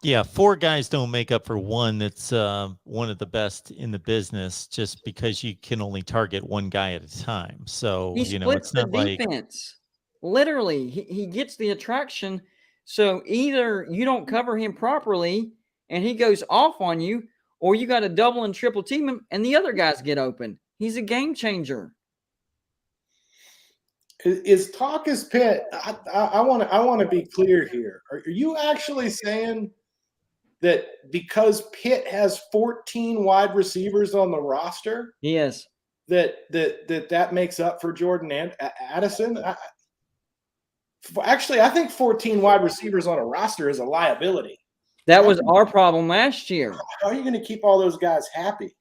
Yeah, 4 guys don't make up for one that's one of the best in the business just because you can only target one guy at a time. So, he splits it's not the defense. Literally, he gets the attraction. So either you don't cover him properly and he goes off on you, or you got to double and triple team him and the other guys get open. He's a game changer. Is talk is Pitt? I want to be clear here. Are you actually saying that because Pitt has 14 wide receivers on the roster, yes, that makes up for Jordan and Addison? Actually, I think 14 wide receivers on a roster is a liability. That was our problem last year. How are you going to keep all those guys happy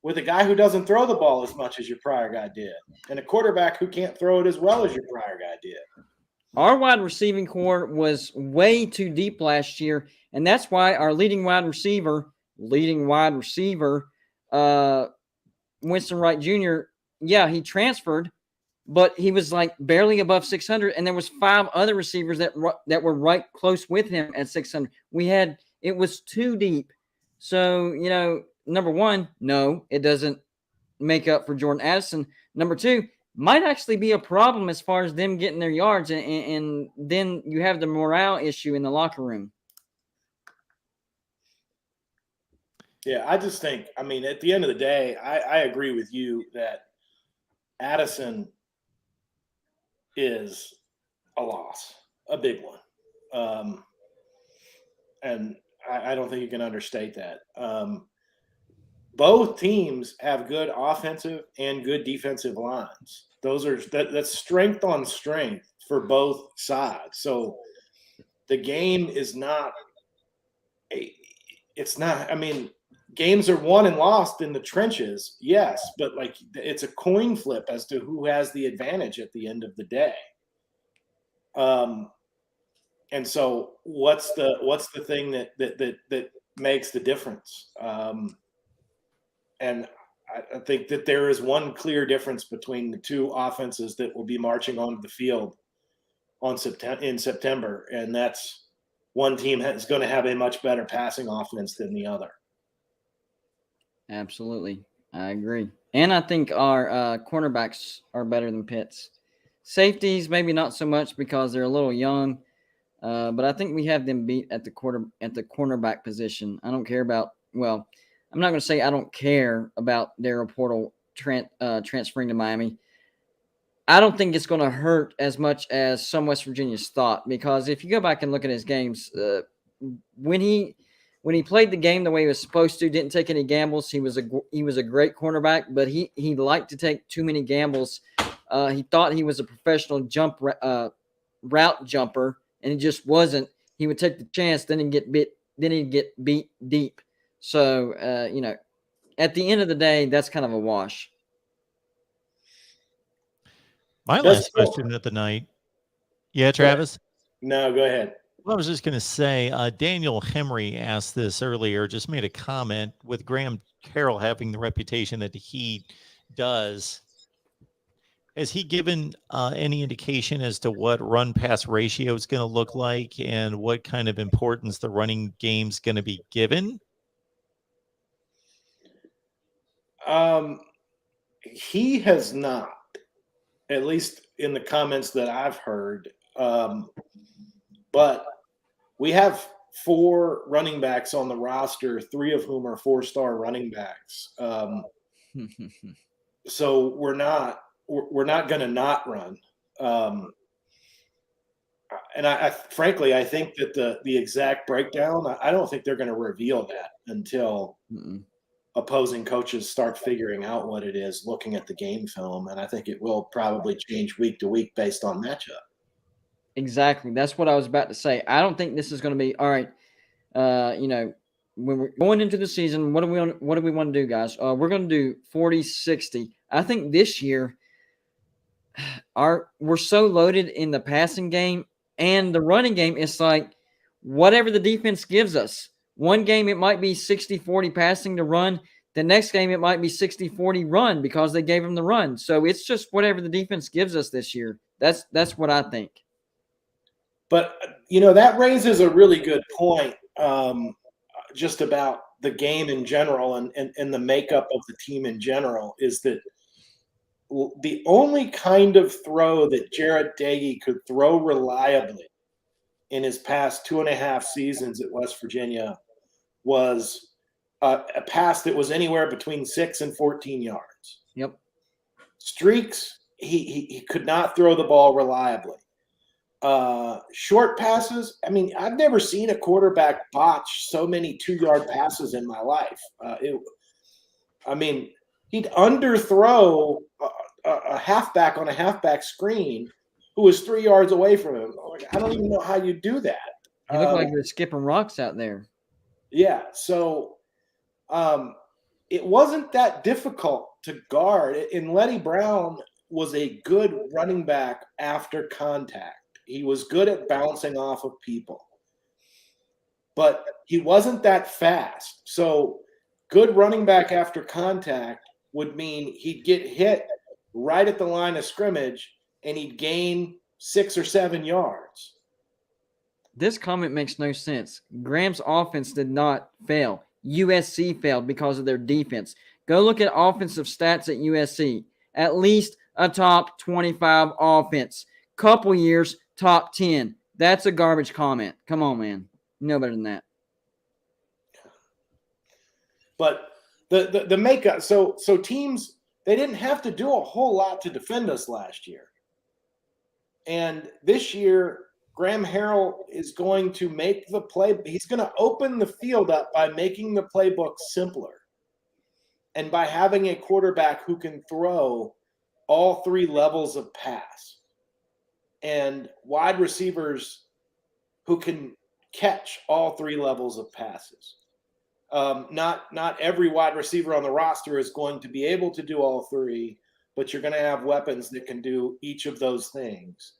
with a guy who doesn't throw the ball as much as your prior guy did, and a quarterback who can't throw it as well as your prior guy did? Our wide receiving core was way too deep last year, and that's why our leading wide receiver, Winston Wright Jr., yeah, he transferred, but he was like barely above 600, and there was 5 other receivers that were right close with him at 600. It was too deep. So, number one, no, it doesn't make up for Jordan Addison. Number 2, might actually be a problem as far as them getting their yards, and then you have the morale issue in the locker room. Yeah, I just think, at the end of the day, I agree with you that Addison is a loss, a big one. And I don't think you can understate that. Both teams have good offensive and good defensive lines. That's strength on strength for both sides. So the game is not games are won and lost in the trenches, yes, but it's a coin flip as to who has the advantage at the end of the day. And so what's the thing that makes the difference? And I think that there is one clear difference between the 2 offenses that will be marching onto the field in September, and that's one team is going to have a much better passing offense than the other. Absolutely. I agree. And I think our cornerbacks are better than Pitt's. Safeties, maybe not so much because they're a little young, but I think we have them beat at the cornerback position. I don't care about, I'm not going to say I don't care about their portal transferring to Miami. I don't think it's going to hurt as much as some West Virginians thought, because if you go back and look at his games, when he played the game the way he was supposed to, didn't take any gambles, he was a great cornerback, but he liked to take too many gambles. He thought he was a professional route jumper, and he just wasn't. He would take the chance, then he'd get beat deep. So, at the end of the day, that's kind of a wash. My last question of the night. Yeah, Travis? No, go ahead. Well, I was just going to say, Daniel Henry asked this earlier, just made a comment with Graham Carroll having the reputation that he does. Has he given any indication as to what run pass ratio is going to look like and what kind of importance the running game's going to be given? He has not, at least in the comments that I've heard. But we have 4 running backs on the roster, 3 of whom are 4-star running backs. So we're not going to not run. And I frankly, I think that the exact breakdown, I don't think they're going to reveal that until opposing coaches start figuring out what it is, looking at the game film. And I think it will probably change week to week based on matchup. Exactly. That's what I was about to say. I don't think this is going to be all right. When we're going into the season, what do we want to do, guys? We're going to do 40-60. I think this year we're so loaded in the passing game and the running game. It's like whatever the defense gives us. One game it might be 60-40 passing to run. The next game it might be 60-40 run because they gave them the run. So it's just whatever the defense gives us this year. That's what I think. But, that raises a really good point just about the game in general and the makeup of the team in general is that the only kind of throw that Jarret Doege could throw reliably in his past 2.5 seasons at West Virginia was a pass that was anywhere between 6 and 14 yards. Yep. Streaks, he could not throw the ball reliably. Short passes, I mean, I've never seen a quarterback botch so many 2-yard passes in my life. He'd underthrow a halfback on a halfback screen who was 3 yards away from him. I don't even know how you do that. You look like you're skipping rocks out there. Yeah, so it wasn't that difficult to guard. And Letty Brown was a good running back after contact. He was good at bouncing off of people. But he wasn't that fast. So good running back after contact would mean he'd get hit right at the line of scrimmage and he'd gain 6 or 7 yards. This comment makes no sense. Graham's offense did not fail. USC failed because of their defense. Go look at offensive stats at USC. At least a top 25 offense. Couple years, top 10. That's a garbage comment. Come on, man. You know better than that. But the makeup, so teams, they didn't have to do a whole lot to defend us last year. And this year, Graham Harrell is going to make the play. He's going to open the field up by making the playbook simpler and by having a quarterback who can throw all 3 levels of pass and wide receivers who can catch all 3 levels of passes. Not every wide receiver on the roster is going to be able to do all 3, but you're going to have weapons that can do each of those things.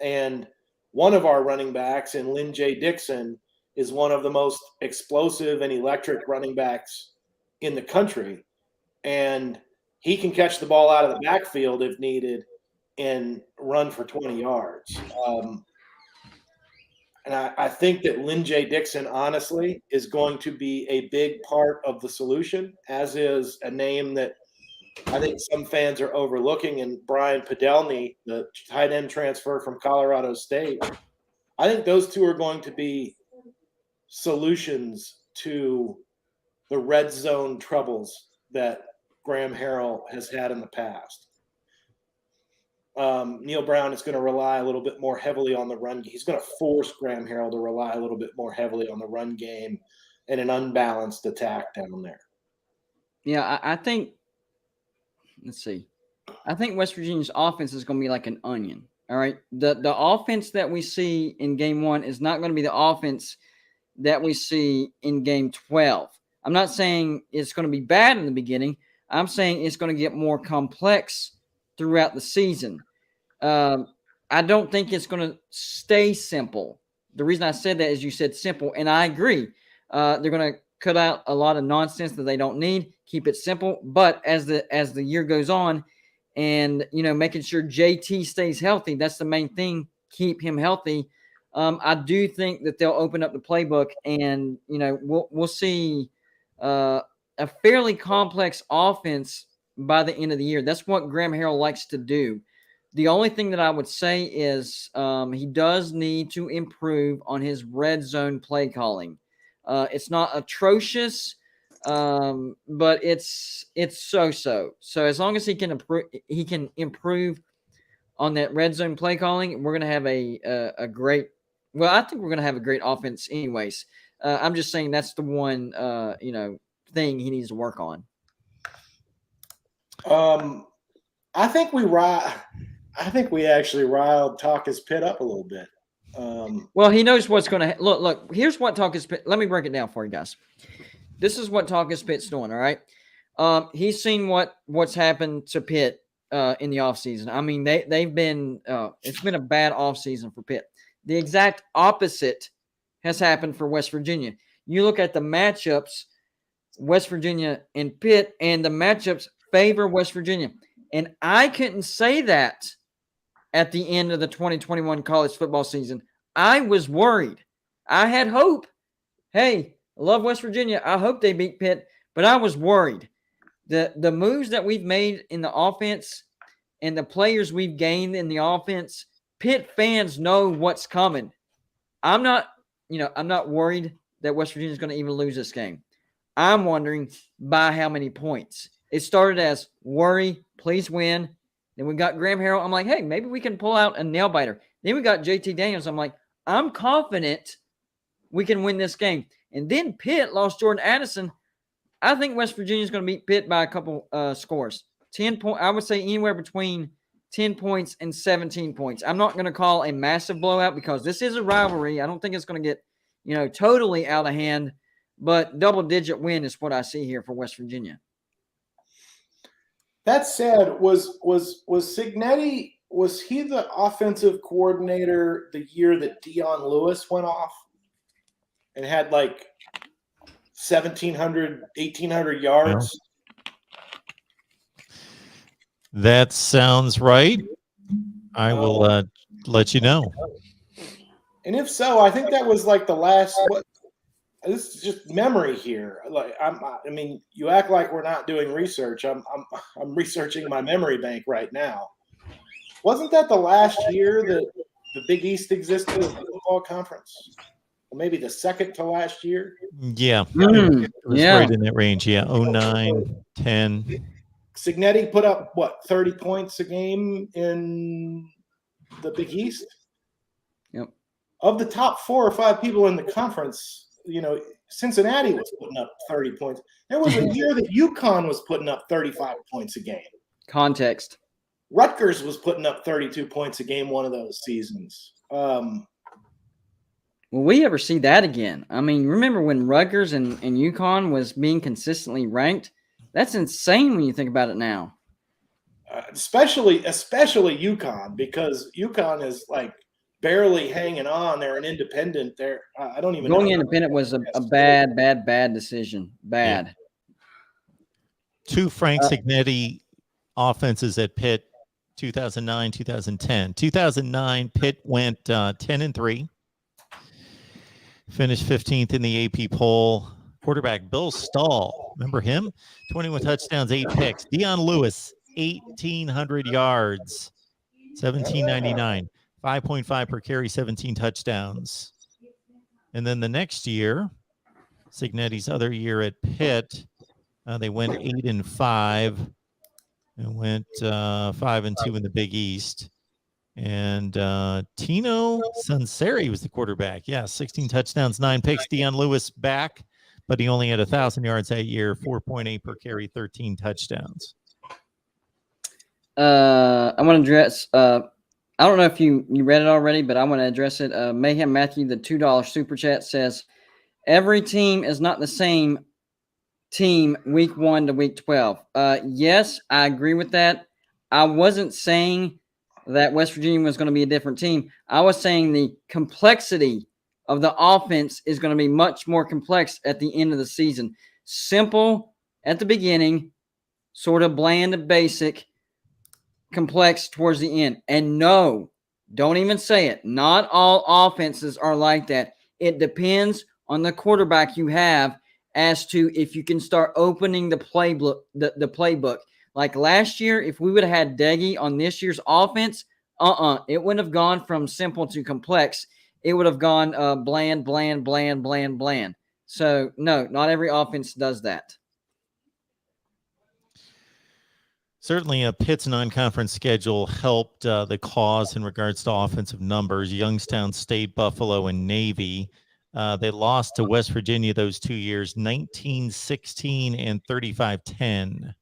And one of our running backs, in Lynn J. Dixon, is one of the most explosive and electric running backs in the country. And he can catch the ball out of the backfield if needed and run for 20 yards. And I think that Lynn J. Dixon, honestly, is going to be a big part of the solution, as is a name that I think some fans are overlooking, and Brian Podelny, the tight end transfer from Colorado State. I think those 2 are going to be solutions to the red zone troubles that Graham Harrell has had in the past. Neil Brown is going to rely a little bit more heavily on the run game. He's going to force Graham Harrell to rely a little bit more heavily on the run game and an unbalanced attack down there. Yeah, I think – let's see. I think West Virginia's offense is going to be like an onion, all right? The offense that we see in Game 1 is not going to be the offense that we see in Game 12. I'm not saying it's going to be bad in the beginning. I'm saying it's going to get more complex throughout the season. I don't think it's going to stay simple the reason I said that is you said simple, and I agree. They're going to cut out a lot of nonsense that they don't need, keep it simple. But as the year goes on, and making sure JT stays healthy, that's the main thing. Keep him healthy. I do think that they'll open up the playbook, and we'll see a fairly complex offense by the end of the year. That's what Graham Harrell likes to do. The only thing that I would say is he does need to improve on his red zone play calling. It's not atrocious, but it's so-so. So as long as he can improve on that red zone play calling, we're going to have a great. Well, I think we're going to have a great offense, anyways. I'm just saying that's the one thing he needs to work on. I think we actually riled Talkis Pitt up a little bit. Well, he knows what's going to look. Here's what Talkis Pitt. Let me break it down for you guys. This is what Talkis Pitt's doing. All right, he's seen what's happened to Pitt in the offseason. I mean, they've been it's been a bad offseason for Pitt. The exact opposite has happened for West Virginia. You look at the matchups, West Virginia and Pitt, and the matchups favor West Virginia. And I couldn't say that at the end of the 2021 college football season. I was worried. I had hope. Hey, I love West Virginia. I hope they beat Pitt, but I was worried. The moves that we've made in the offense and the players we've gained in the offense, Pitt fans know what's coming. I'm not worried that West Virginia is going to even lose this game. I'm wondering by how many points. It started as worry, please win. Then we got Graham Harrell. I'm like, hey, maybe we can pull out a nail biter. Then we got JT Daniels. I'm like, I'm confident we can win this game. And then Pitt lost Jordan Addison. I think West Virginia is going to beat Pitt by a couple scores. 10 point. I would say anywhere between 10 points and 17 points. I'm not going to call a massive blowout because this is a rivalry. I don't think it's going to get, totally out of hand, but double-digit win is what I see here for West Virginia. That said, was Cignetti, was he the offensive coordinator the year that Dion Lewis went off and had like 1,700, 1,800 yards? That sounds right. I will let you know. And if so, I think that was like the last. This is just memory here. Like I mean, you act like we're not doing research. I'm researching my memory bank right now. Wasn't that the last year that the Big East existed as a football conference? Or maybe the second to last year? Yeah. It was right in that range. Yeah. 09, 10. Cignetti put up, 30 points a game in the Big East? Yep. Of the top 4 or 5 people in the conference, Cincinnati was putting up 30 points. There was a year that UConn was putting up 35 points a game. Context. Rutgers was putting up 32 points a game one of those seasons. Will we ever see that again? I mean, remember when Rutgers and UConn was being consistently ranked? That's insane when you think about it now. Especially UConn, because UConn is like barely hanging on. They're an independent. I don't even going know. Independent was a bad decision. Bad. Yeah. 2 Frank Cignetti offenses at Pitt, 2009, 2010. 2009, Pitt went 10-3. Finished 15th in the AP poll. Quarterback Bill Stahl, remember him? 21 touchdowns, 8 picks. Dion Lewis, 1,800 yards, 1799, 5.5 per carry, 17 touchdowns. And then the next year, Cignetti's other year at Pitt, they went 8-5 and went 5-2 in the Big East. And Tino Sunseri was the quarterback. Yeah, 16 touchdowns, 9 picks. Dion Lewis back, but he only had 1,000 yards that year, 4.8 per carry, 13 touchdowns. I want to address. I don't know if you read it already, but I want to address it. Mayhem Matthew, the $2 super chat says, every team is not the same team week 1 to week 12. Yes, I agree with that. I wasn't saying that West Virginia was going to be a different team. I was saying the complexity of the offense is going to be much more complex at the end of the season. Simple at the beginning, sort of bland and basic, complex towards the end. And no, don't even say it. Not all offenses are like that. It depends on the quarterback you have as to if you can start opening the playbook. The playbook. Like last year, if we would have had Deggy on this year's offense, it wouldn't have gone from simple to complex. It would have gone bland, bland, bland, bland, bland. So, no, not every offense does that. Certainly, Pitt's non-conference schedule helped the cause in regards to offensive numbers. Youngstown State, Buffalo, and Navy. They lost to West Virginia those 2 years, 19-16 and 35-10.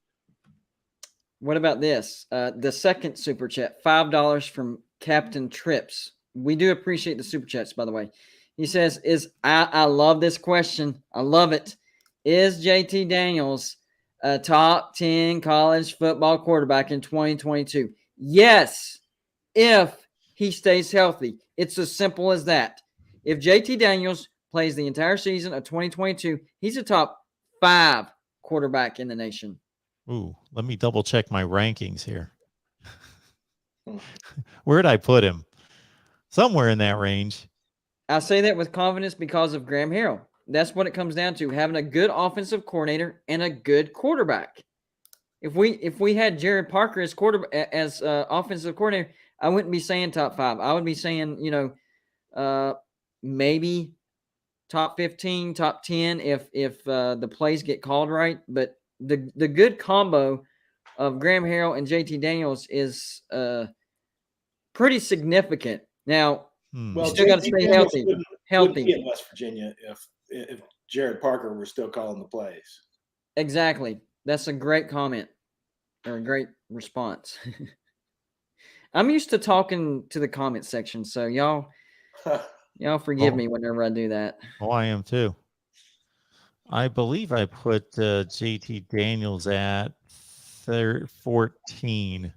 What about this? The second super chat, $5 from Captain Trips. We do appreciate the super chats, by the way. He says, I love this question. I love it. Is JT Daniels a top 10 college football quarterback in 2022? Yes, if he stays healthy. It's as simple as that. If JT Daniels plays the entire season of 2022, he's a top 5 quarterback in the nation. Ooh, let me double check my rankings here. Where'd I put him? Somewhere in that range. I say that with confidence because of Graham Harrell. That's what it comes down to, having a good offensive coordinator and a good quarterback. If we had Jared Parker as offensive coordinator, I wouldn't be saying top 5. I would be saying, maybe top 15, top 10 if the plays get called right. But the good combo of Graham Harrell and JT Daniels is pretty significant. Now, well, still got to stay healthy. Wouldn't be in West Virginia if Jared Parker were still calling the plays. Exactly. That's a great comment or a great response. I'm used to talking to the comment section, so y'all forgive me whenever I do that. Oh, I am too. I believe I put JT Daniels at 14.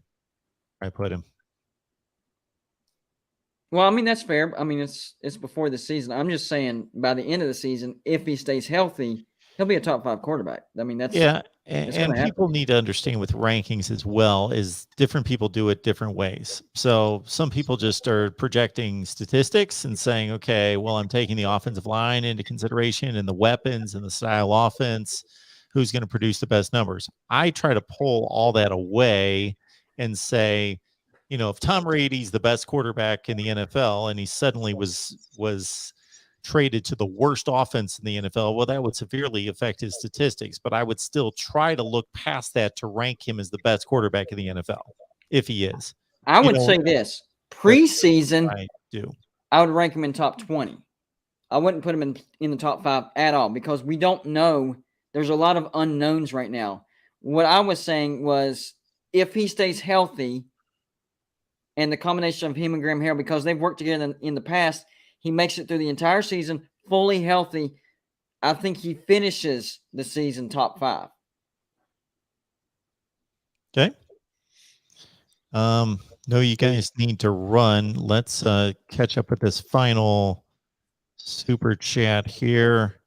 I put him. Well, I mean, that's fair. I mean, it's before the season. I'm just saying by the end of the season, if he stays healthy, he'll be a top 5 quarterback. I mean, that's and people need to understand with rankings as well is different people do it different ways. So some people just are projecting statistics and saying, okay, well, I'm taking the offensive line into consideration and the weapons and the style offense, who's going to produce the best numbers. I try to pull all that away and say, if Tom Brady's the best quarterback in the NFL and he suddenly was traded to the worst offense in the NFL, well, that would severely affect his statistics. But I would still try to look past that to rank him as the best quarterback in the NFL, if he is. I would say this. Preseason, I would rank him in top 20. I wouldn't put him in the top 5 at all because we don't know. There's a lot of unknowns right now. What I was saying was if he stays healthy, and the combination of him and Graham Harrell, because they've worked together in the past, he makes it through the entire season fully healthy. I think he finishes the season top 5. Okay. No, you guys need to run. Let's catch up with this final super chat here.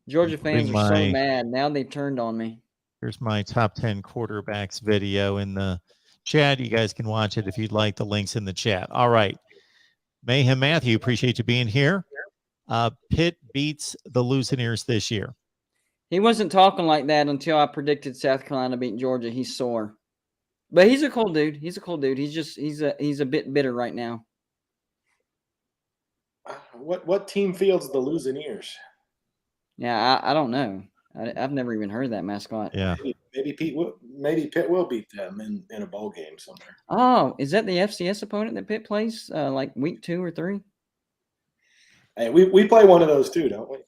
Georgia fans are so mad. Now they've turned on me. Here's my top 10 quarterbacks video in the chat. You guys can watch it if you'd like. The links in the chat. All right. Mayhem Matthew, appreciate you being here. Pitt beats the Mountaineers this year. He wasn't talking like that until I predicted South Carolina beat Georgia. He's sore. But he's a cool dude. He's a bit bitter right now. What team fields the Mountaineers? Yeah, I don't know. I've never even heard that mascot. Yeah. Maybe Pitt will beat them in a bowl game somewhere. Oh, is that the FCS opponent that Pitt plays like week 2 or 3? Hey, we play one of those too, don't we?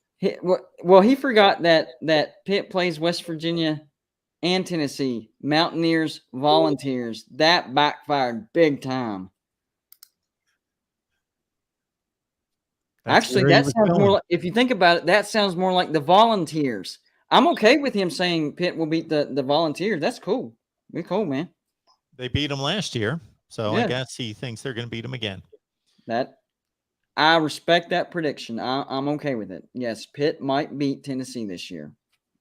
He forgot that Pitt plays West Virginia and Tennessee. Mountaineers, Volunteers. That backfired big time. Actually, that sounds more like, if you think about it, that sounds more like the Volunteers. I'm okay with him saying Pitt will beat the Volunteers. That's cool. We're cool, man. They beat them last year, so yeah. I guess he thinks they're going to beat them again. I respect that prediction. I'm okay with it. Yes, Pitt might beat Tennessee this year.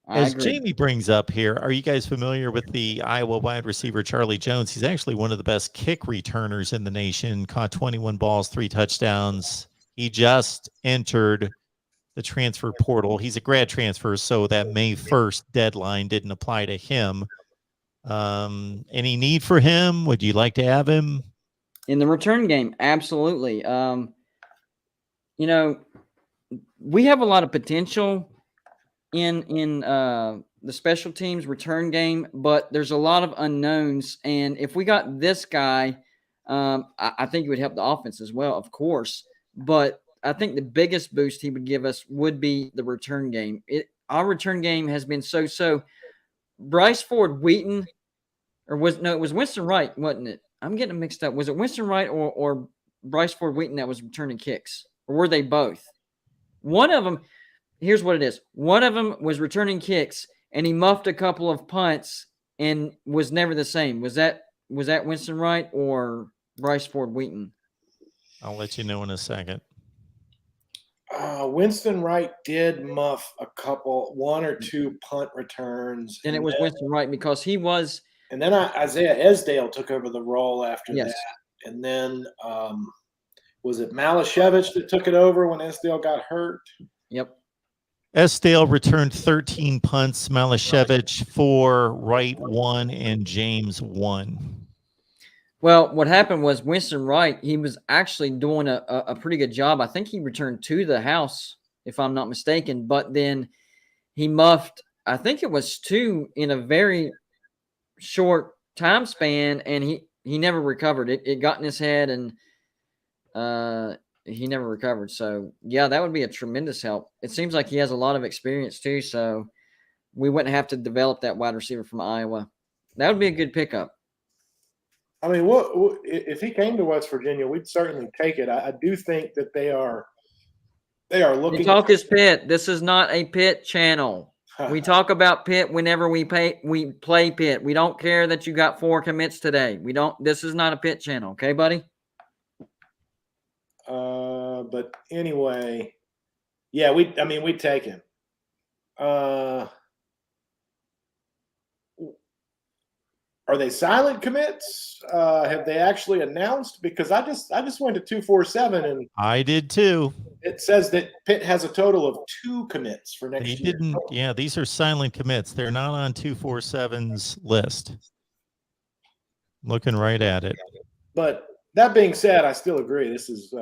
I As agree. Jamie brings up here, are you guys familiar with the Iowa wide receiver Charlie Jones? He's actually one of the best kick returners in the nation, caught 21 balls, 3 touchdowns. He just entered the transfer portal. He's a grad transfer, so that May 1st deadline didn't apply to him. Any need for him? Would you like to have him? In the return game, absolutely. You know, we have a lot of potential in the special teams return game, but there's a lot of unknowns. And if we got this guy, I think it would help the offense as well, of course. But I think the biggest boost he would give us would be the return game. Our return game has been so. Bryce Ford Wheaton, it was Winston Wright, wasn't it? I'm getting mixed up. Was it Winston Wright or Bryce Ford Wheaton that was returning kicks? Or were they both? One of them, here's what it is. One of them was returning kicks, and he muffed a couple of punts and was never the same. Was that Winston Wright or Bryce Ford Wheaton? I'll let you know in a second. Winston Wright did muff one or two punt returns. And it was Winston Wright because he was. And then Isaiah Esdale took over the role after Yes. that. And then was it Malashevich that took it over when Esdale got hurt? Yep. Esdale returned 13 punts, Malashevich 4, Wright 1, and James 1. Well, what happened was Winston Wright, he was actually doing a pretty good job. I think he returned to the house, if I'm not mistaken, but then he muffed, I think it was 2 in a very short time span, and he never recovered. It got in his head, and he never recovered. So, yeah, that would be a tremendous help. It seems like he has a lot of experience too, so we wouldn't have to develop that wide receiver from Iowa. That would be a good pickup. I mean, if he came to West Virginia, we'd certainly take it. I do think that they are looking. We talk is Pitt. This is not a Pitt channel. We talk about Pitt whenever we play Pitt. We don't care that you got 4 commits today. This is not a Pitt channel, okay, buddy? But anyway, yeah, we'd take him. Are they silent commits? Have they actually announced? Because I just went to 247 and I did too. It says that Pitt has a total of 2 commits for next year. Yeah, these are silent commits. They're not on 247's list. Looking right at it. But that being said, I still agree. This is,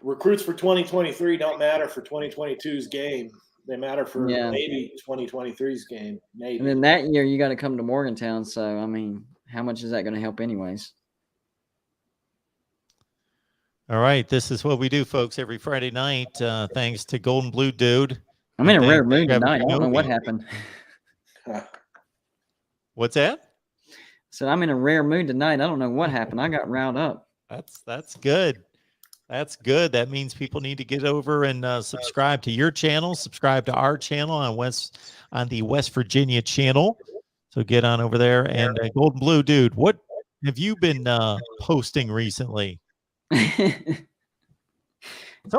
recruits for 2023 don't matter for 2022's game. They matter for maybe 2023's game. Maybe. And then that year you got to come to Morgantown. So, I mean, how much is that going to help anyways? All right. This is what we do, folks, every Friday night. Thanks to Golden Blue Dude. I'm in a rare mood tonight. I don't know what happened. What's that? So I'm in a rare mood tonight. I don't know what happened. I got riled up. That's good. That's good. That means people need to get over and subscribe to your channel, subscribe to our channel on the West Virginia channel. So get on over there. And Golden Blue Dude, what have you been posting recently?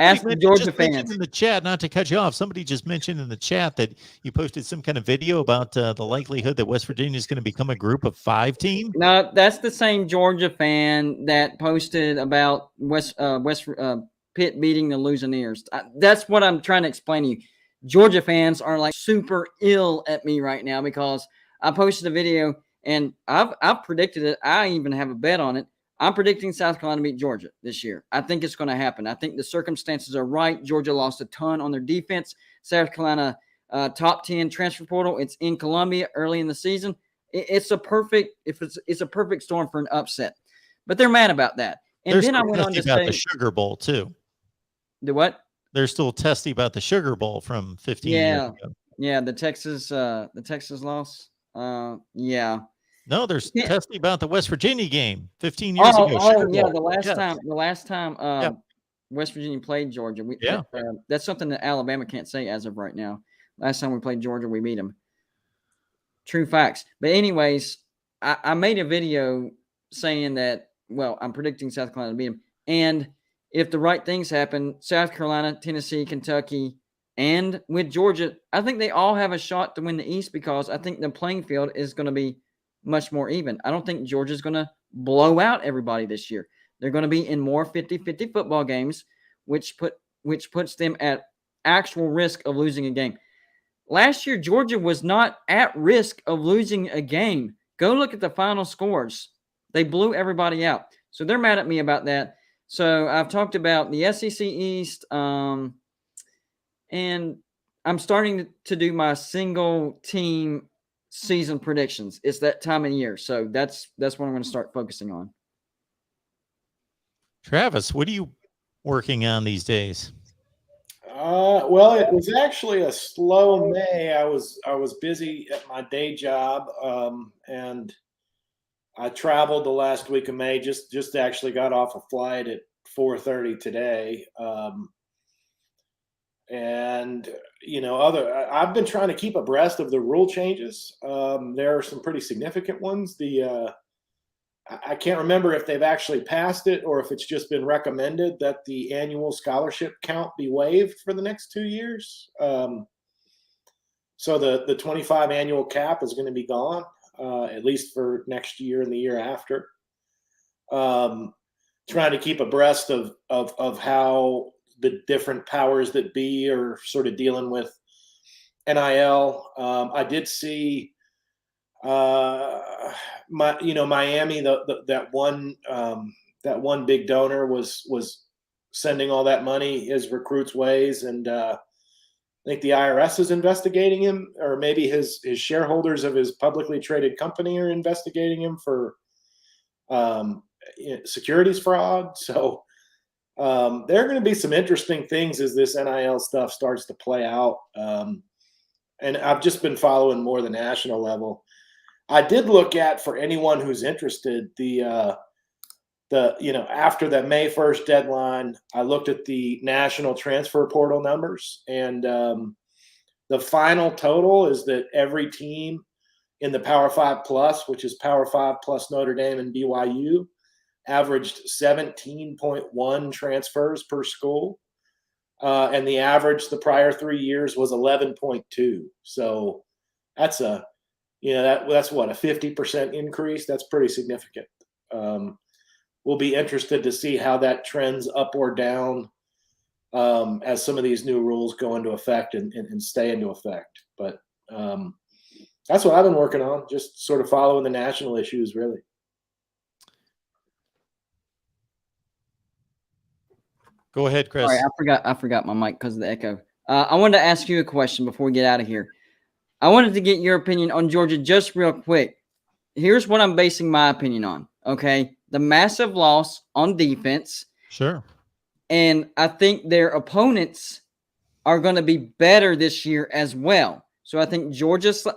Ask the Georgia fans in the chat, not to cut you off. Somebody just mentioned in the chat that you posted some kind of video about the likelihood that West Virginia is going to become a group of 5 team. No, that's the same Georgia fan that posted about Pitt beating the Mountaineers. That's what I'm trying to explain to you. Georgia fans are like super ill at me right now because I posted a video and I've predicted it. I even have a bet on it. I'm predicting South Carolina beat Georgia this year. I think it's going to happen. I think the circumstances are right. Georgia lost a ton on their defense. South Carolina top 10 transfer portal. It's in Columbia early in the season. It's a perfect storm for an upset. But they're mad about that. And then I went on to say the Sugar Bowl too. The what? They're still testy about the Sugar Bowl from 15 years ago. Yeah, the Texas loss. Yeah. No, there's testy about the West Virginia game 15 years ago. Oh, yeah, the last time West Virginia played Georgia. That's something that Alabama can't say as of right now. Last time we played Georgia, we beat them. True facts. But anyways, I made a video saying that, well, I'm predicting South Carolina to beat them. And if the right things happen, South Carolina, Tennessee, Kentucky, and with Georgia, I think they all have a shot to win the East because I think the playing field is going to be much more even. I don't think Georgia's going to blow out everybody this year. They're going to be in more 50-50 football games, which puts them at actual risk of losing a game. Last year, Georgia was not at risk of losing a game. Go look at the final scores. They blew everybody out. So they're mad at me about that. So I've talked about the SEC East, and I'm starting to do my single team season predictions. It's that time of year. So that's what I'm going to start focusing on. Travis, what are you working on these days? Well, it was actually a slow May. I was busy at my day job, and I traveled the last week of May. Just actually got off a flight at 4:30 today. And I've been trying to keep abreast of the rule changes. There are some pretty significant ones. I can't remember if they've actually passed it or if it's just been recommended that the annual scholarship count be waived for the next 2 years. So the 25 annual cap is going to be gone, at least for next year and the year after. Trying to keep abreast of how the different powers that be are sort of dealing with NIL. I did see Miami, that one big donor was sending all that money his recruits' ways, and I think the IRS is investigating him, or maybe his shareholders of his publicly traded company are investigating him for securities fraud. So there are going to be some interesting things as this NIL stuff starts to play out. And I've just been following more the national level. I did look at, for anyone who's interested, after the May 1st deadline, I looked at the national transfer portal numbers, and the final total is that every team in the Power 5 Plus, which is Power 5 plus Notre Dame and BYU, averaged 17.1 transfers per school. And the average the prior 3 years was 11.2. So that's that's what, a 50% increase. That's pretty significant. We'll be interested to see how that trends up or down as some of these new rules go into effect and stay into effect. But that's what I've been working on, just sort of following the national issues, really. Go ahead, Chris. Sorry, I forgot my mic because of the echo. I wanted to ask you a question before we get out of here. I wanted to get your opinion on Georgia just real quick. Here's what I'm basing my opinion on, okay? The massive loss on defense. Sure. And I think their opponents are going to be better this year as well. So I think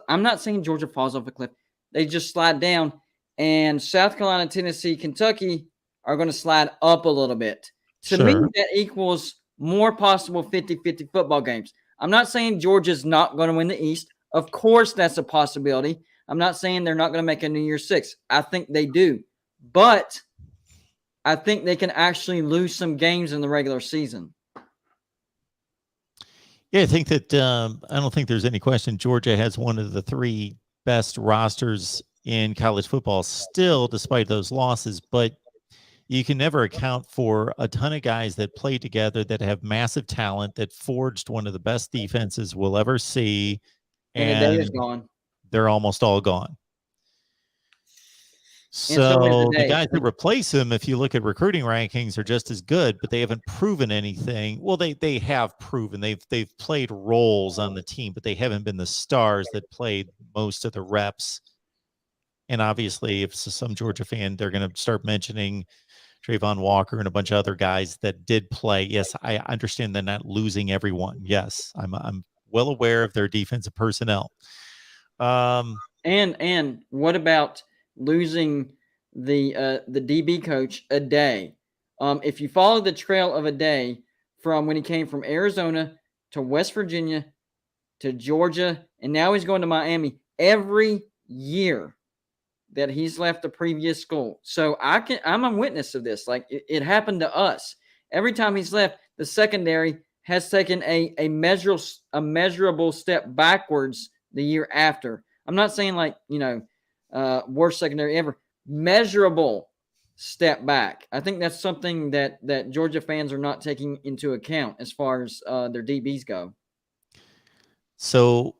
I'm not saying Georgia falls off a cliff. They just slide down. And South Carolina, Tennessee, Kentucky are going to slide up a little bit. To me, that equals more possible 50-50 football games. I'm not saying Georgia's not going to win the East. Of course, that's a possibility. I'm not saying they're not going to make a New Year's Six. I think they do. But I think they can actually lose some games in the regular season. Yeah, I think that I don't think there's any question Georgia has one of the three best rosters in college football still, despite those losses. But you can never account for a ton of guys that play together, that have massive talent, that forged one of the best defenses we'll ever see. And the day is gone. They're almost all gone. So the guys that replace him, if you look at recruiting rankings, are just as good, but they haven't proven anything. Well, they have proven they've played roles on the team, but they haven't been the stars that played most of the reps. And obviously, if some Georgia fan, they're going to start mentioning Trayvon Walker and a bunch of other guys that did play. Yes, I understand they're not losing everyone. Yes, I'm well aware of their defensive personnel. And what about losing the DB coach a day? If you follow the trail of a day from when he came from Arizona to West Virginia to Georgia, and now he's going to Miami every year. that he's left the previous school. So I'm a witness of this. Like it happened to us. Every time he's left, the secondary has taken a measurable step backwards the year after. I'm not saying like, worst secondary ever. Measurable step back. I think that's something that Georgia fans are not taking into account as far as their DBs go. So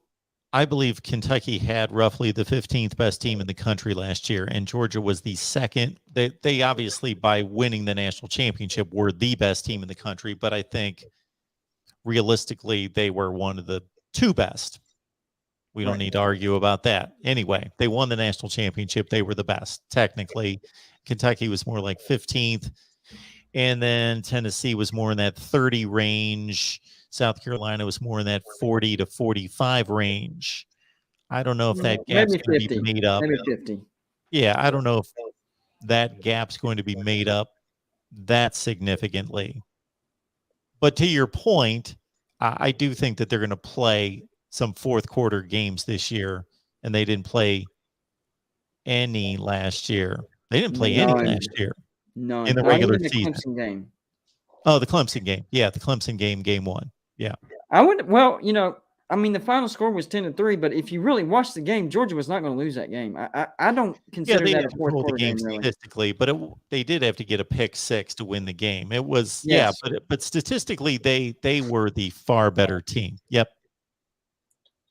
I believe Kentucky had roughly the 15th best team in the country last year, and Georgia was the second. They obviously, by winning the national championship, were the best team in the country, but I think realistically they were one of the two best. We don't need to argue about that. Anyway, they won the national championship. They were the best. Technically, Kentucky was more like 15th, and then Tennessee was more in that 30 range. South Carolina was more in that 40 to 45 range. I don't know if that gap's going to be made up. Maybe 50. Yeah, I don't know if that gap's going to be made up that significantly. But to your point, I do think that they're going to play some fourth quarter games this year, and they didn't play any last year. They didn't play any last year in the regular season. Clemson game. Oh, the Clemson game. Yeah, the Clemson game, game one. Yeah. The final score was 10-3, but if you really watch the game, Georgia was not going to lose that game. I don't consider that a fourth quarter game statistically, but they did have to get a pick six to win the game. It was but statistically they were the far better team. Yep.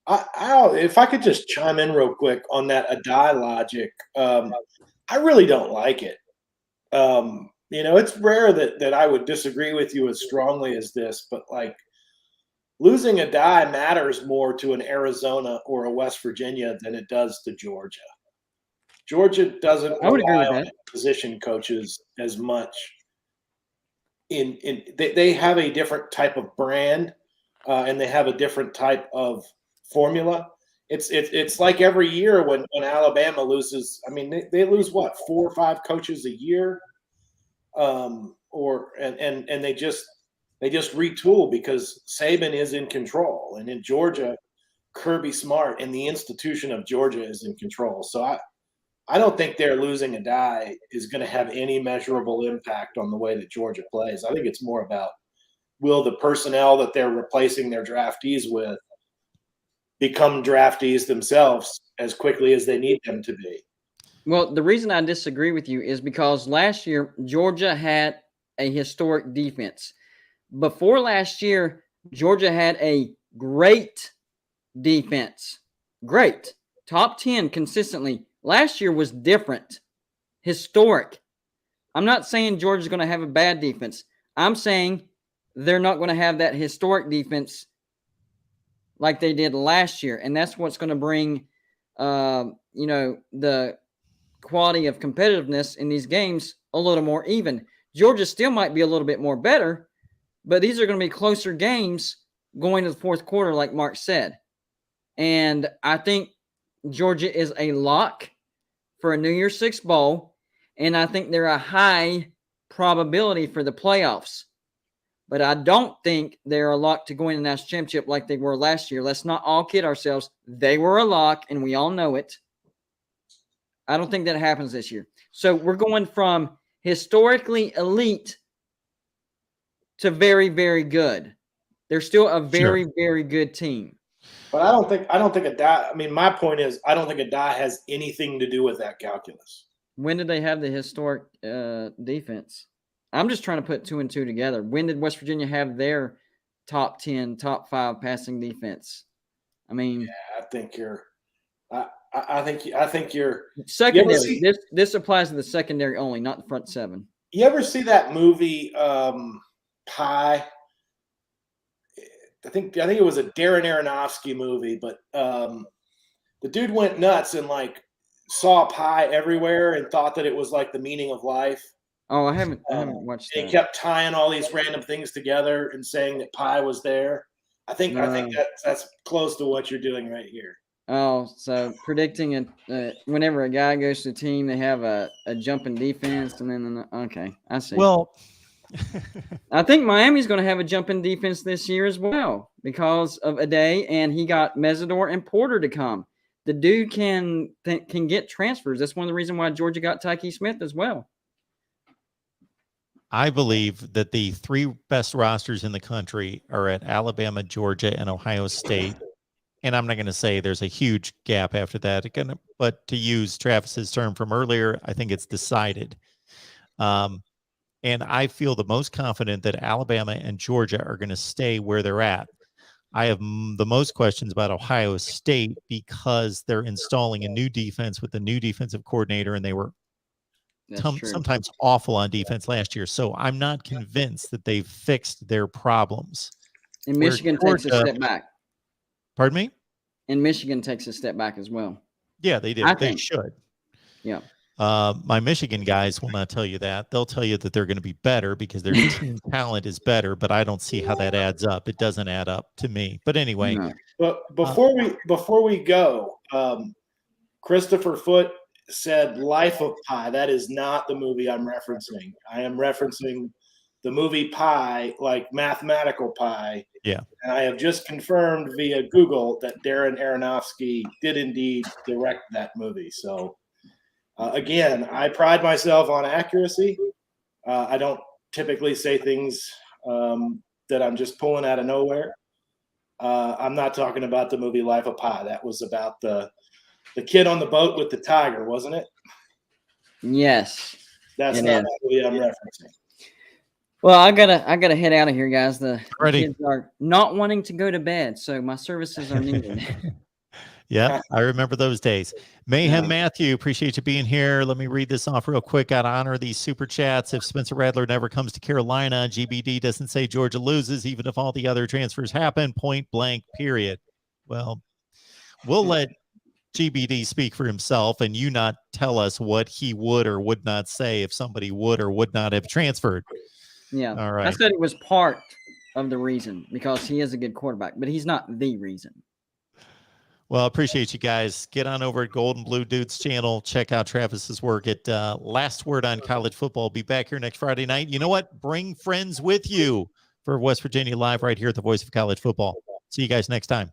If I could just chime in real quick on that Adai logic, I really don't like it. It's rare that I would disagree with you as strongly as this, but like losing Adai matters more to an Arizona or a West Virginia than it does to Georgia. Georgia doesn't rely on position coaches as much. They have a different type of brand, and they have a different type of formula. It's like every year when Alabama loses. I mean, they lose what, 4 or 5 coaches a year, and they just retool because Saban is in control, and in Georgia, Kirby Smart and the institution of Georgia is in control. So I don't think they're losing Adai is going to have any measurable impact on the way that Georgia plays. I think it's more about will the personnel that they're replacing their draftees with become draftees themselves as quickly as they need them to be. Well, the reason I disagree with you is because last year Georgia had a historic defense. Before last year, Georgia had a great defense. Great. Top 10 consistently. Last year was different. Historic. I'm not saying Georgia's going to have a bad defense. I'm saying they're not going to have that historic defense like they did last year. And that's what's going to bring, the quality of competitiveness in these games a little more even. Georgia still might be a little bit more better, but these are going to be closer games going to the fourth quarter, like Mark said. And I think Georgia is a lock for a New Year's Six bowl, and I think they're a high probability for the playoffs. But I don't think they're a lock to go in the national championship like they were last year. Let's not all kid ourselves. They were a lock, and we all know it. I don't think that happens this year. So we're going from historically elite to very, very good. They're still a very, very good team. But I don't think Adai. I mean, my point is, I don't think Adai has anything to do with that calculus. When did they have the historic defense? I'm just trying to put 2 and 2 together. When did West Virginia have their top 10, top 5 passing defense? I mean, yeah, I think you're secondary. This applies to the secondary only, not the front 7. You ever see that movie Pie? I think it was a Darren Aronofsky movie, but the dude went nuts and like saw pie everywhere and thought that it was like the meaning of life. Oh, I haven't watched that. He kept tying all these random things together and saying that pie was there. I think that's close to what you're doing right here. Oh, so predicting whenever a guy goes to a team, they have a jumping defense, and then okay, I see. Well, I think Miami's going to have a jumping defense this year as well because of Adai, and he got Mesidor and Porter to come. the dude can get transfers. That's one of the reasons why Georgia got Tyke Smith as well. I believe that the 3 best rosters in the country are at Alabama, Georgia, and Ohio State. And I'm not going to say there's a huge gap after that. But to use Travis's term from earlier, I think it's decided. And I feel the most confident that Alabama and Georgia are going to stay where they're at. I have the most questions about Ohio State because they're installing a new defense with a new defensive coordinator, and they were sometimes awful on defense last year. So I'm not convinced that they've fixed their problems. And Michigan takes a step back. Pardon me? And Michigan takes a step back as well. Yeah, they did. They should. Yeah. My Michigan guys will not tell you that. They'll tell you that they're going to be better because their team talent is better, but I don't see how that adds up. It doesn't add up to me. But anyway. No. But before we go, Christopher Foote said Life of Pi. That is not the movie I'm referencing. I am referencing the movie Pi, like mathematical pi. Yeah. And I have just confirmed via Google that Darren Aronofsky did indeed direct that movie. So again, I pride myself on accuracy. I don't typically say things that I'm just pulling out of nowhere. I'm not talking about the movie Life of Pi. That was about the kid on the boat with the tiger, wasn't it? Yes. That's not the movie I'm referencing. Well, I gotta head out of here, guys. The Ready. kids are not wanting to go to bed, so my services are needed. Yeah, I remember those days. Mayhem Matthew, appreciate you being here. Let me read this off real quick. Got to honor these super chats. If Spencer Rattler never comes to Carolina, GBD doesn't say Georgia loses, even if all the other transfers happen, point blank, period. Well, we'll let GBD speak for himself and you not tell us what he would or would not say if somebody would or would not have transferred. Yeah. All right. I said it was part of the reason because he is a good quarterback, but he's not the reason. Well, appreciate you guys. Get on over at Golden Blue Dudes channel. Check out Travis's work at Last Word on College Football. Be back here next Friday night. You know what? Bring friends with you for West Virginia Live right here at the Voice of College Football. See you guys next time.